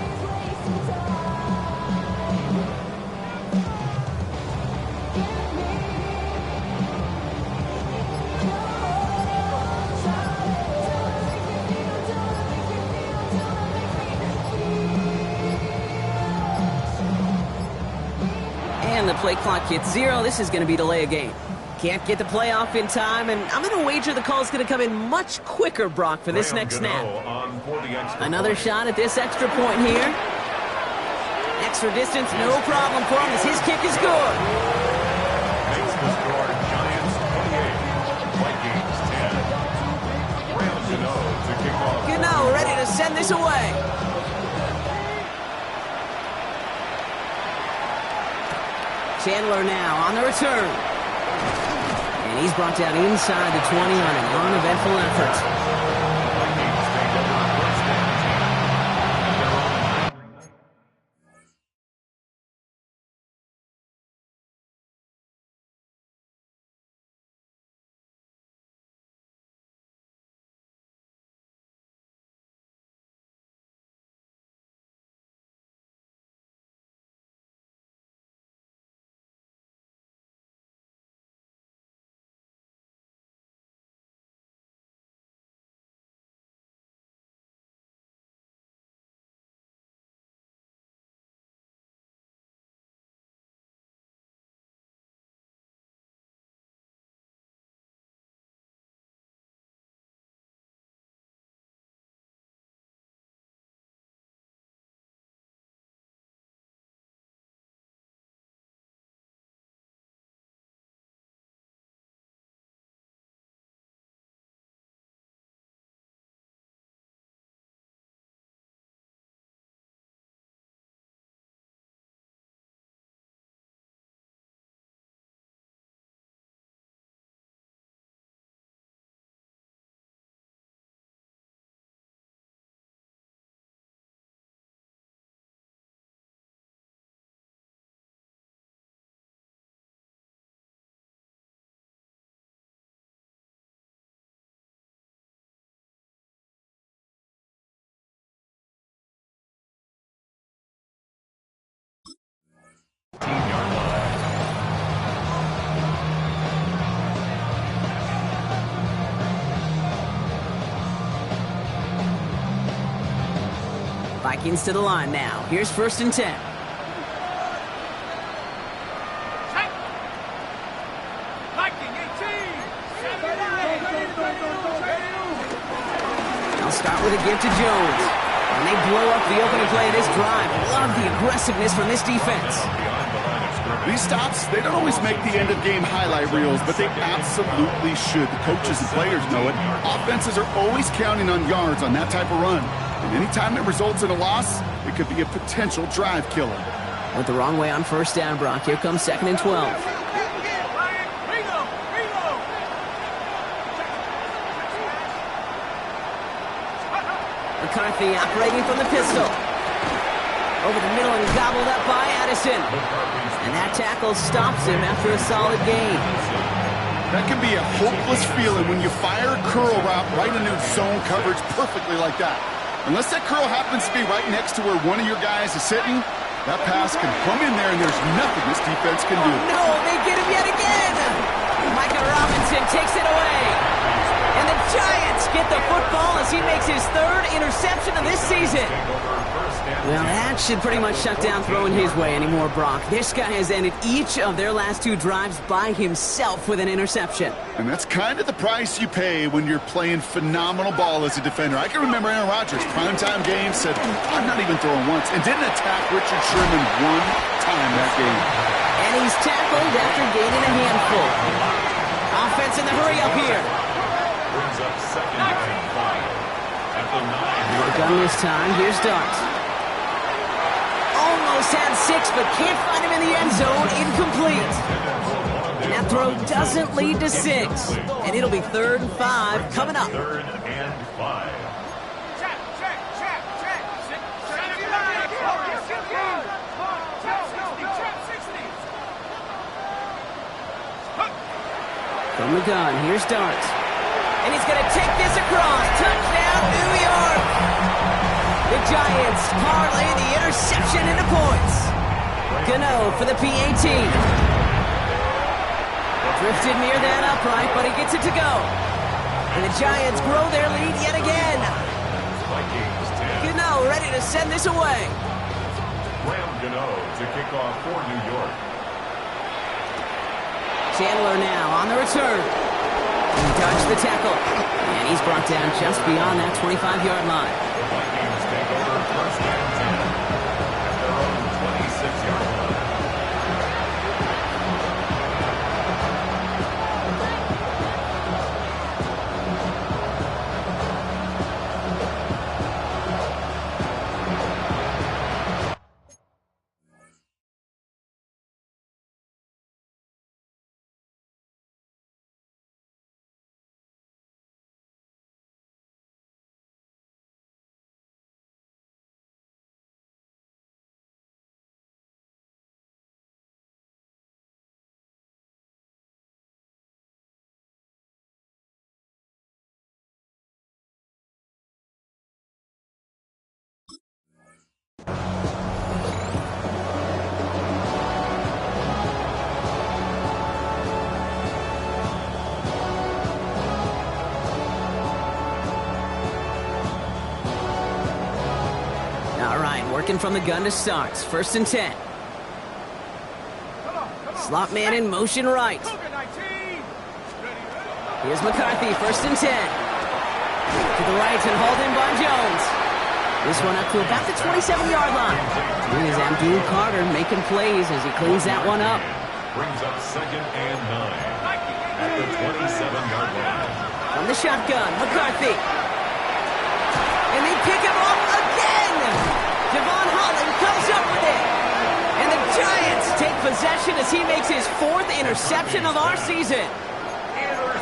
And the play clock hits 0. This is going to be delay a game. Can't get the play off in time, and I'm going to wager the call is going to come in much quicker, Brock, for this next snap. Another shot at this extra point here. Extra distance, no problem for him as his kick is good. Makes the score Giants 28, Vikings 10. Rams to kick off. Gaml ready to send this away. Chandler now on the return. And he's brought down inside the 20 on an uneventful effort. Vikings to the line now. Here's 1st and 10. I'll start with a give to Jones. And they blow up the opening play of this drive. Love the aggressiveness from this defense. These stops, they don't always make the end-of-game highlight reels, but they absolutely should. The coaches and players know it. Offenses are always counting on yards on that type of run. And anytime that results in a loss, it could be a potential drive killer. Went the wrong way on 1st down, Brock. Here comes 2nd and 12. McCarthy operating from the pistol. Over the middle and gobbled up by Addison. And that tackle stops him after a solid gain. That can be a hopeless feeling when you fire a curl route right into zone coverage perfectly like that. Unless that curl happens to be right next to where one of your guys is sitting, that pass can come in there and there's nothing this defense can do. Oh, no, they get him yet again. Micah Robinson takes it away. And the Giants get the football as he makes his 3rd interception of this season. Well, that should pretty much shut down throwing his way anymore, Brock. This guy has ended each of their last 2 drives by himself with an interception. And that's kind of the price you pay when you're playing phenomenal ball as a defender. I can remember Aaron Rodgers, primetime game, said, I'm not even throwing once, and didn't attack Richard Sherman one time that game. And he's tackled after gaining a handful. Offense in the hurry up here. Brings up 2nd and 5. At the 9. They're done this time. Here's Dart. Almost had 6, but can't find him in the end zone. Incomplete. And that throw doesn't lead to 6. And it'll be 3rd and 5 coming up. 3rd 5. Check, check, check, check. 75. Warriors, get good. Check 60, check 60. From the gun, here's Darts. And he's going to take this across. Touchdown, New York! The Giants parlay the interception into points. Gano for the PAT. Drifted near that upright, but he gets it to go. And the Giants grow their lead yet again. Gano ready to send this away. Graham Gano to kick off for New York. Chandler now on the return. He dodged the tackle. And he's brought down just beyond that 25-yard line. The Vikings take over first and 10 at their own 26-yard line. Working from the gun to start. First and 10. Slot man in motion right. Here's McCarthy, first and 10. To the right and hauled in by Jones. This one up to about the 27-yard line. Here's Abdul Carter making plays as he cleans that one up. Brings up second and 9 at the 27-yard line. From the shotgun, McCarthy. And they pick him off again. Devon Holland comes up with it. And the Giants take possession as he makes his 4th interception of our season.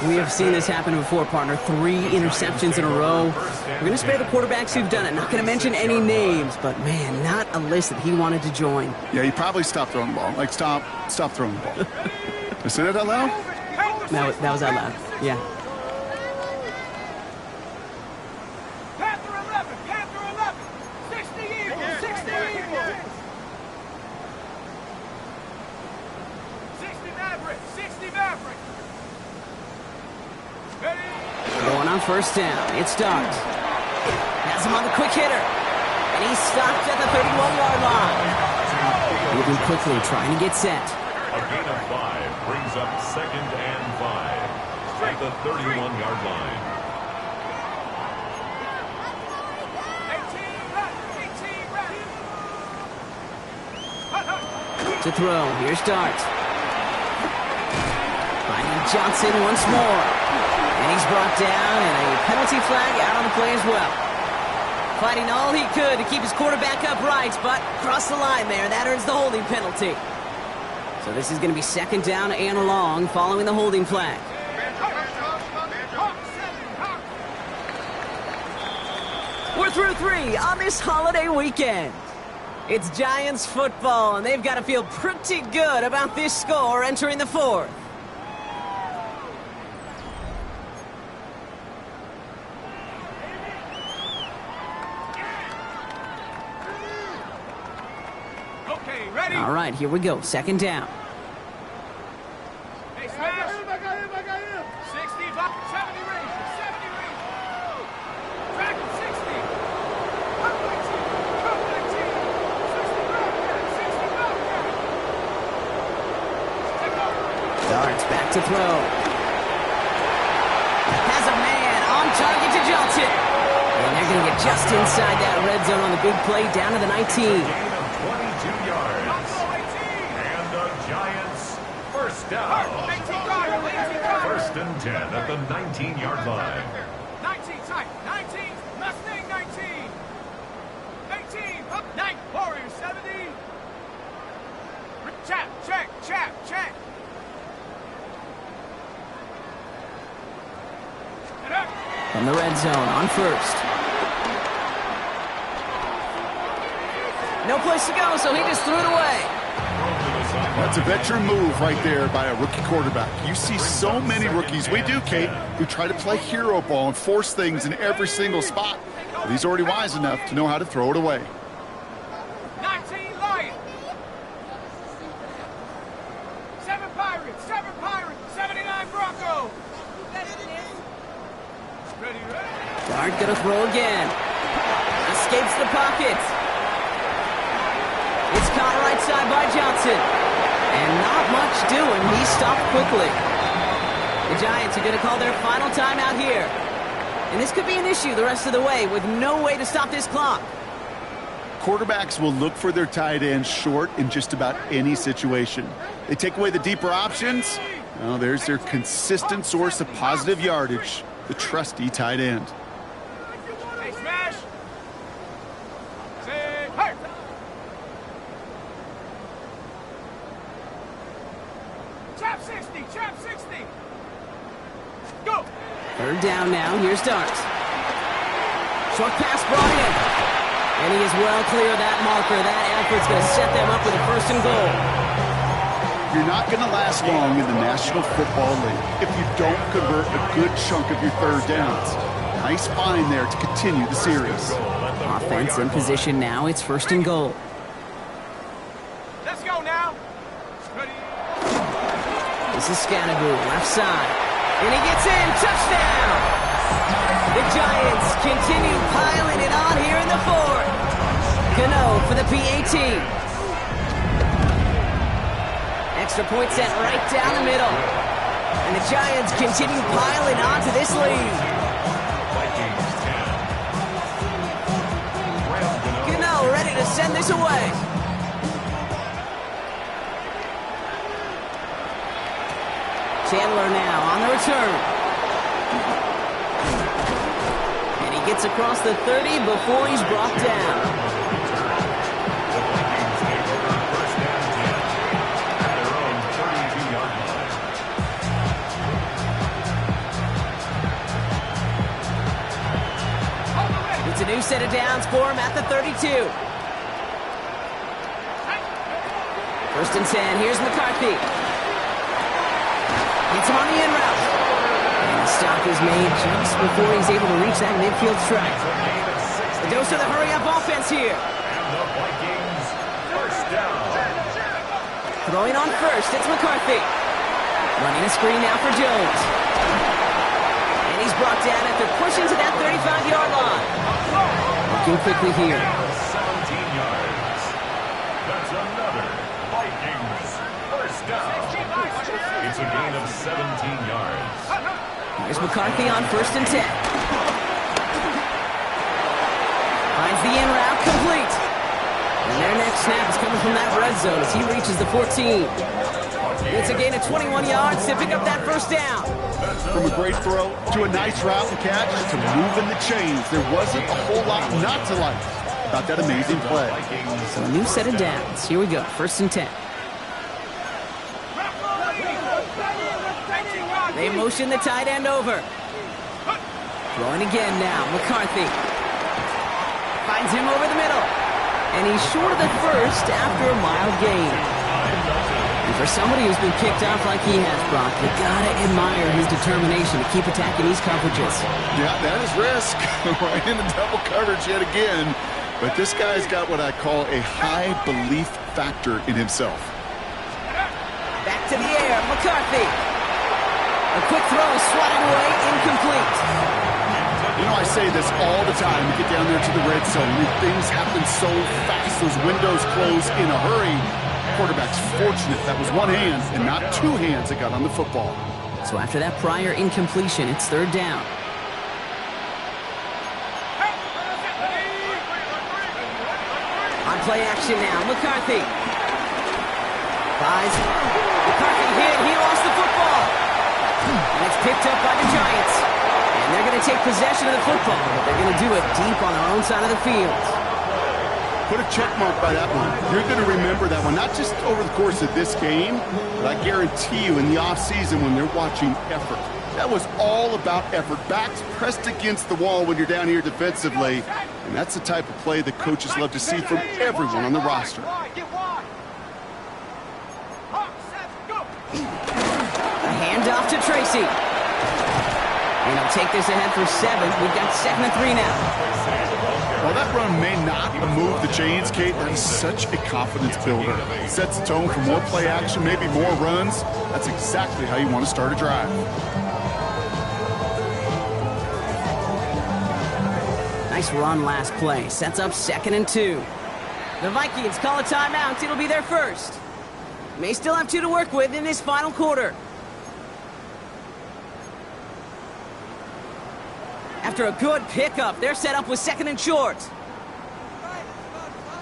We have seen this happen before, partner. 3 interceptions in a row. We're going to spare the quarterbacks who've done it. Not going to mention any names, but man, not a list that he wanted to join. Yeah, he probably stopped throwing the ball. Like, stop throwing the ball. Did I say that out loud? That was out loud. Yeah. Going on first down, it starts. Has him on the quick hitter. And he's stopped at the 31-yard line. Moving quickly, trying to get set. A gain of 5 brings up second and 5 at the 31-yard line. 18 To throw, here's Darts. Finding Johnson once more. And he's brought down, and a penalty flag out on the play as well. Fighting all he could to keep his quarterback upright, but crossed the line there. That earns the holding penalty. So this is going to be second down and long following the holding flag. We're through 3 on this holiday weekend. It's Giants football, and they've got to feel pretty good about this score entering the 4th. All right, here we go. Second down. Hey, smash. 65, 70 range, 70 range. Track 60. Up 19, 65. Darts back to throw. Has a man on target to Johnson. And they're going to get just inside that red zone on the big play down to the 19. Gain of 22 yards. And the Giants first down. First and 10 at the 19-yard line. 19, tight. 19, Mustang 19. 19, up 9, Warriors 70. Check, check, check, check. And up. From the red zone on first. No place to go, so he just threw it away. That's a veteran move right there by a rookie quarterback. You see so many rookies, we do, Kate, who try to play hero ball and force things in every single spot. But he's already wise enough to know how to throw it away. 19 Lions. 7 Pirates. 79 Broncos. Ready. Dart gonna throw again. Escapes the pocket. It's caught right side by Johnson. And not much doing. He stopped quickly. The Giants are going to call their final timeout here. And this could be an issue the rest of the way with no way to stop this clock. Quarterbacks will look for their tight end short in just about any situation. They take away the deeper options. Well, there's their consistent source of positive yardage, the trusty tight end. Hey, smash. Say, hey. Chop 60. Go. Third down now. Here's Dart. Short pass brought in. And he is well clear of that marker. That effort's going to set them up with a 1st and goal. You're not going to last long in the National Football League if you don't convert a good chunk of your third downs. Nice find there to continue the series. Offense in position now. It's 1st and goal. Let's go now. Ready. This is Scannaboo, left side. And he gets in. Touchdown! The Giants continue piling it on here in the 4th. Cano for the PAT. Extra point sent right down the middle. And the Giants continue piling on to this lead. Cano ready to send this away. Chandler now on the return. And he gets across the 30 before he's brought down. It's a new set of downs for him at the 32. 1st and 10. Here's McCarthy. Gets him on the in route. And the stop is made just before he's able to reach that midfield strike. The dose of the hurry-up offense here. And the Vikings, 1st down. Throwing on first, it's McCarthy. Running a screen now for Jones. And he's brought down after pushing to that 35-yard line. Working quickly here. 17 yards. That's another Vikings 1st down. It's a gain of 17 yards. Here's McCarthy on 1st and 10. Finds the in route complete. And their next snap is coming from that red zone as he reaches the 14. It's a gain of 21 yards to pick up that 1st down. From a great throw to a nice route and catch to moving the chains, there wasn't a whole lot not to like about that amazing play. So a new set of downs. Here we go, 1st and 10. They motion the tight end over. Throwing again now, McCarthy. Finds him over the middle. And he's short of the 1st after a mild gain. And for somebody who's been kicked off like he has, Brock, you gotta admire his determination to keep attacking these coverages. Yeah, that is risk. Right into double coverage yet again. But this guy's got what I call a high belief factor in himself. Back to the air, McCarthy. A quick throw is swatted away, incomplete. You know, I say this all the time. You get down there to the red zone, and things happen so fast. Those windows close in a hurry. Quarterback's fortunate that was one hand and not two hands that got on the football. So after that prior incompletion, it's 3rd down. On play action now, McCarthy. Buys. McCarthy hit. He lost the football. And it's picked up by the Giants. And they're going to take possession of the football, but they're going to do it deep on their own side of the field. Put a check mark by that one. You're going to remember that one, not just over the course of this game, but I guarantee you in the offseason when they're watching effort. That was all about effort. Backs pressed against the wall when you're down here defensively. And that's the type of play that coaches love to see from everyone on the roster. A handoff to Tracy. And he'll take this ahead for 7. We've got 2nd and 3 now. While that run may not move the chains, Kate, that is such a confidence builder. It sets the tone for more play action, maybe more runs. That's exactly how you want to start a drive. Nice run last play. Sets up 2nd and 2. The Vikings call a timeout. It'll be their first. May still have 2 to work with in this final quarter. After a good pickup, they're set up with 2nd and short.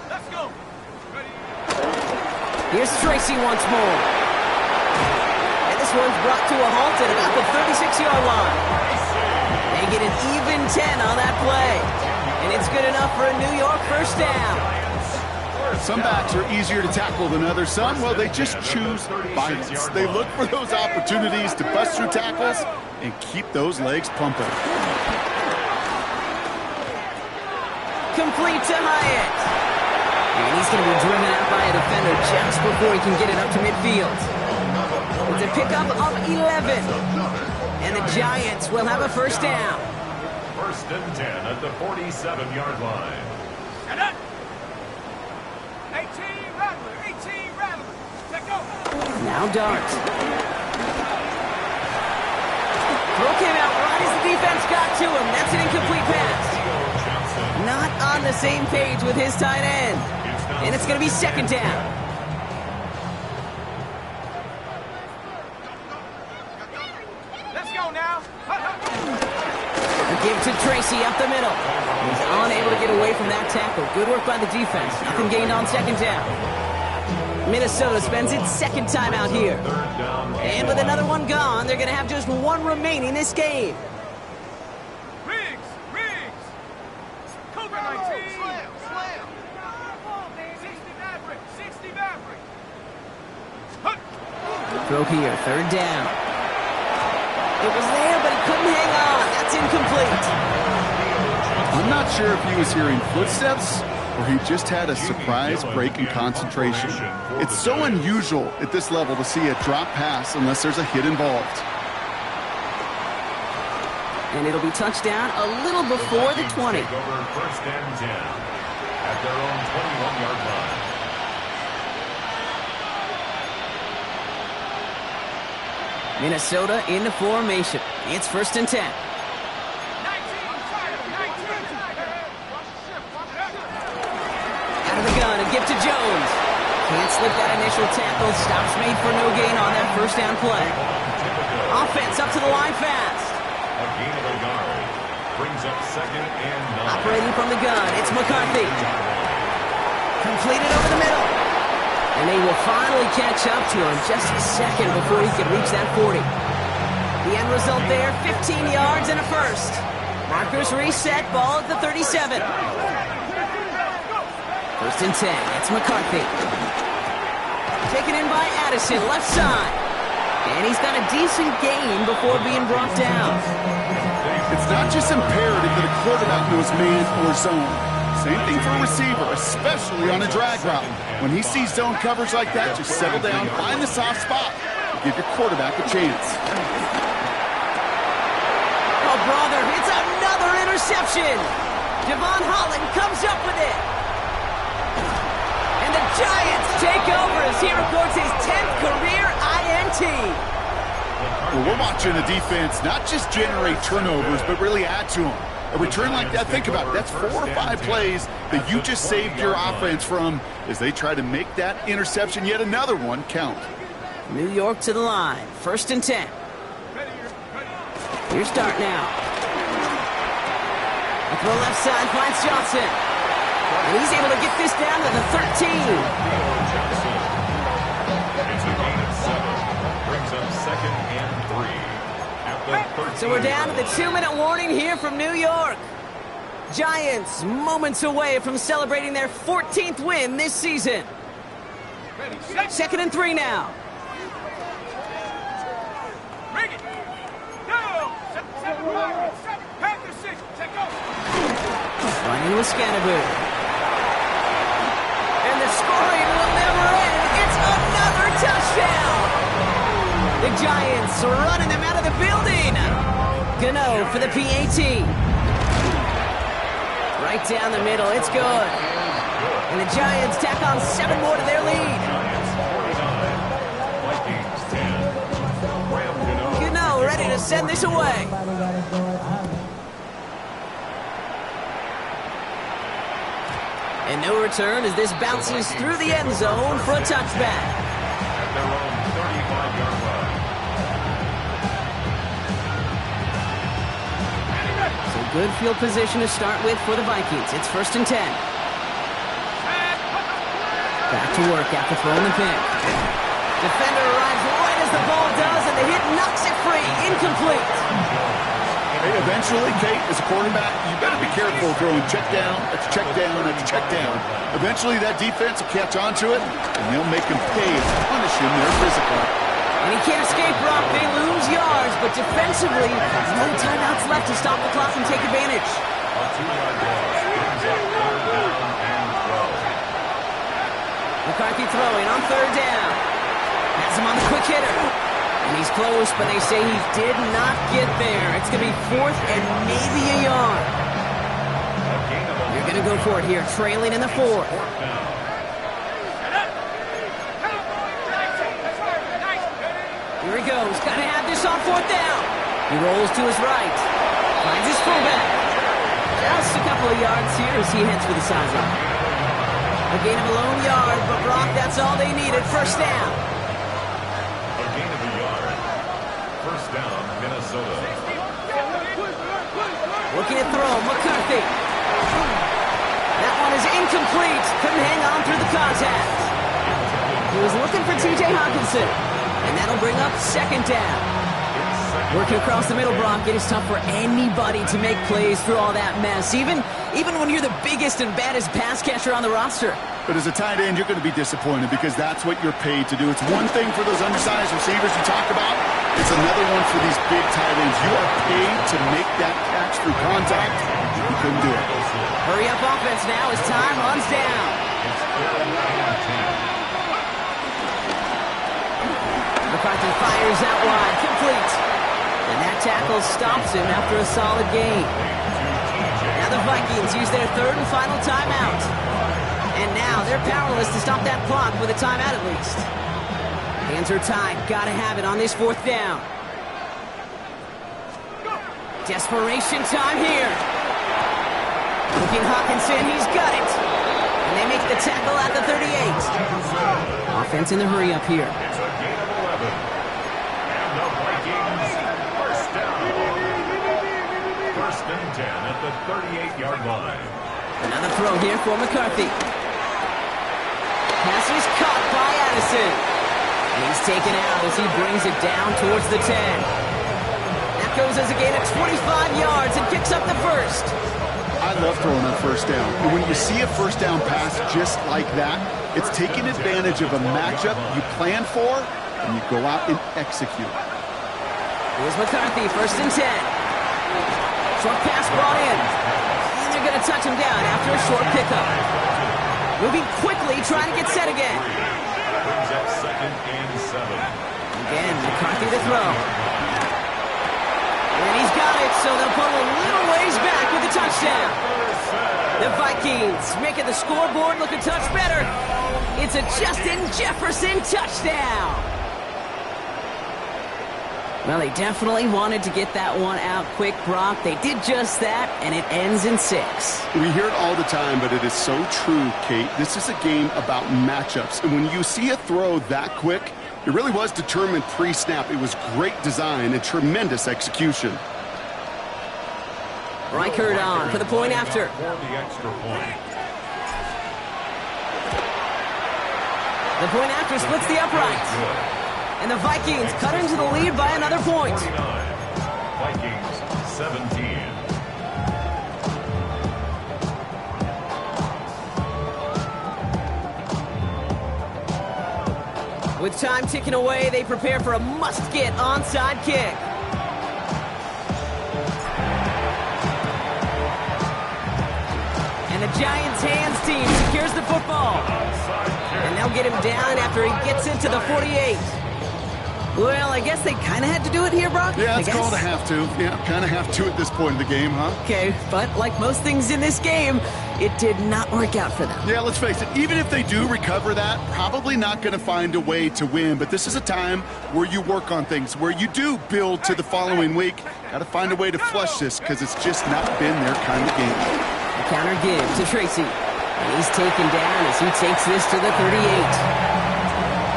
Let's go. Here's Tracy once more. And this one's brought to a halt at about the 36-yard line. They get an even 10 on that play. And it's good enough for a New York first down. Some backs are easier to tackle than others. Some, well, they just choose violence. They look for those opportunities to bust through tackles and keep those legs pumping. Complete to Hyatt. And he's going to be driven out by a defender just before he can get it up to midfield. It's a pickup of 11. And the Giants will have a first down. 1st and 10 at the 47-yard line. And up. 18 Rattler. 18 Rattler. Let go. Now Dart. Throw came out right as the defense got to him. That's an incomplete pass. Not on the same page with his tight end. And it's going to be 2nd down. Let's go now. A give to Tracy up the middle. He's unable to get away from that tackle. Good work by the defense. Nothing gained on 2nd down. Minnesota spends its 2nd time out here. And with another one gone, they're going to have just 1 remaining this game. Throw here, 3rd down. It was there, but he couldn't hang on. That's incomplete. I'm not sure if he was hearing footsteps or he just had a surprise break in concentration. It's so unusual at this level to see a drop pass unless there's a hit involved. And it'll be touchdown a little before the 20. Take over 1st and 10 at their own 21-yard line. Minnesota into formation. It's 1st and 10. Out of the gun, a give to Jones. Can't slip that initial tackle. Stops made for no gain on that first down play. Offense up to the line fast. A gain of a yard brings up 2nd and 9. Operating from the gun, it's McCarthy. Completed over the middle. And they will finally catch up to him just a second before he can reach that 40. The end result there, 15 yards and a first. Markers reset, ball at the 37. 1st and 10, it's McCarthy. Taken in by Addison, left side. And he's got a decent gain before being brought down. It's not just imperative that a quarterback knows man or zone. Same thing for a receiver, especially on a drag route. When he sees zone coverage like that, just settle down, find the soft spot, and give your quarterback a chance. Oh, brother, it's another interception. Devon Holland comes up with it. And the Giants take over as he records his 10th career INT. Well, we're watching a defense not just generate turnovers, but really add to them. A return like that, think about it, that's 4 or 5 plays that you just saved your offense from as they try to make that interception, yet another one, count. New York to the line, 1st and 10. Here's Dart now. Up to the left side, finds Johnson. And he's able to get this down to the 13. It's a gain of 7. Brings up 2nd and 3. So we're down to the 2-minute warning here from New York. Giants moments away from celebrating their 14th win this season. Second and 3 now. Bring it. Go. 7-5. Packers 6. Take off. Running with Scannaboo. And the scoring will never end. It's another touchdown. The Giants running them out of the building. Gano for the PAT. Right down the middle. It's good. And the Giants tack on 7 more to their lead. Gano ready to send this away. And no return as this bounces through the end zone for a touchback. At their own 35-yard line. So good field position to start with for the Vikings. It's 1st and 10. Back to work after throwing the pick. Defender arrives right as the ball does, and the hit knocks it free. Incomplete. Hey, eventually, Kate, as a quarterback, you better be careful throwing check down, that's check down, that's check down. Eventually, that defense will catch on to it, and they'll make him pay to punish him there physically. And he can't escape, Brock. They lose yards, but defensively, no timeouts left to stop the clock and take advantage. A 2-yard loss brings up 3rd down and 12. McCarthy throwing on 3rd down. Has him on the quick hitter. And he's close, but they say he did not get there. It's going to be 4th and maybe a yard. You're going to go for it here, trailing in the 4th. Here he goes. Got to have this on 4th down. He rolls to his right. Finds his fullback. Just a couple of yards here as he heads for the sideline. A gain of a lone yard, but Brock, that's all they needed. 1st down. A gain of a yard. 1st down, Minnesota. Looking at throw, McCarthy. That one is incomplete. Couldn't hang on through the contact. He was looking for T.J. Hawkinson. And that'll bring up 2nd down. Working across the middle, Brock, it is tough for anybody to make plays through all that mess, even when you're the biggest and baddest pass catcher on the roster. But as a tight end, you're going to be disappointed because that's what you're paid to do. It's one thing for those undersized receivers you talk about. It's another one for these big tight ends. You are paid to make that catch through contact. You couldn't do it. Hurry up offense now as time runs down. McCarthy fires out wide, complete. And that tackle stops him after a solid gain. Now the Vikings use their 3rd and final timeout. And now they're powerless to stop that clock with a timeout at least. Hands are tied. Gotta have it on this 4th down. Desperation time here. Looking Hawkinson, he's got it. And they make the tackle at the 38. Offense in the hurry up here. It's a gain of 11. And the Vikings, 1st down. 1st and 10 at the 38-yard line. Another throw here for McCarthy. Pass is caught by Addison. And he's taken out as he brings it down towards the 10. That goes as a gain of 25 yards and picks up the 1st. I love throwing on 1st down. And when you see a 1st down pass just like that, it's taking advantage of a matchup you plan for, and you go out and execute. Here's McCarthy, 1st and 10. Short pass brought in. And they're going to touch him down after a short pickup. Moving quickly, trying to get set again. Brings up 2nd and 7. Again, McCarthy to throw. And he's got it, so they'll put a little ways back with the touchdown. The Vikings making the scoreboard look a touch better. It's a Justin Jefferson touchdown. Well, they definitely wanted to get that one out quick, Brock. They did just that, and it ends in 6. We hear it all the time, but it is so true, Kate. This is a game about matchups. And when you see a throw that quick, it really was determined pre-snap. It was great design and tremendous execution. Reichert on for the point after. For the extra point. The point after splits the uprights. And the Vikings cut into the lead by another point. Vikings 17. With time ticking away, they prepare for a must-get onside kick. And the Giants' hands team secures the football. And they'll get him down after he gets into the 48. Well, I guess they kind of had to do it here, Brock? Yeah, it's called a have to. Yeah, kind of have to at this point in the game, huh? Okay, but like most things in this game, it did not work out for them. Yeah, let's face it, even if they do recover that, probably not going to find a way to win. But this is a time where you work on things, where you do build to the following week. Got to find a way to flush this because it's just not been their kind of game. The counter give to Tracy. And he's taken down as he takes this to the 38.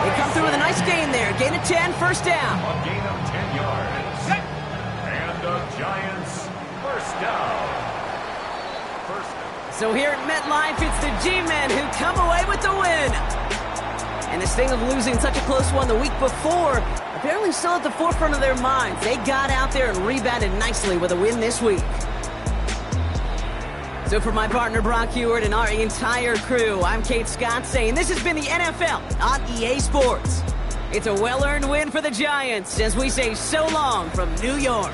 They come through with a nice gain there. Gain of 10, first down. A gain of 10 yards. And the Giants first down. So here at MetLife, it's the G-Men who come away with the win. And this thing of losing such a close one the week before, apparently still at the forefront of their minds. They got out there and rebounded nicely with a win this week. So for my partner Brock Heward and our entire crew, I'm Kate Scott saying this has been the NFL on EA Sports. It's a well-earned win for the Giants as we say so long from New York.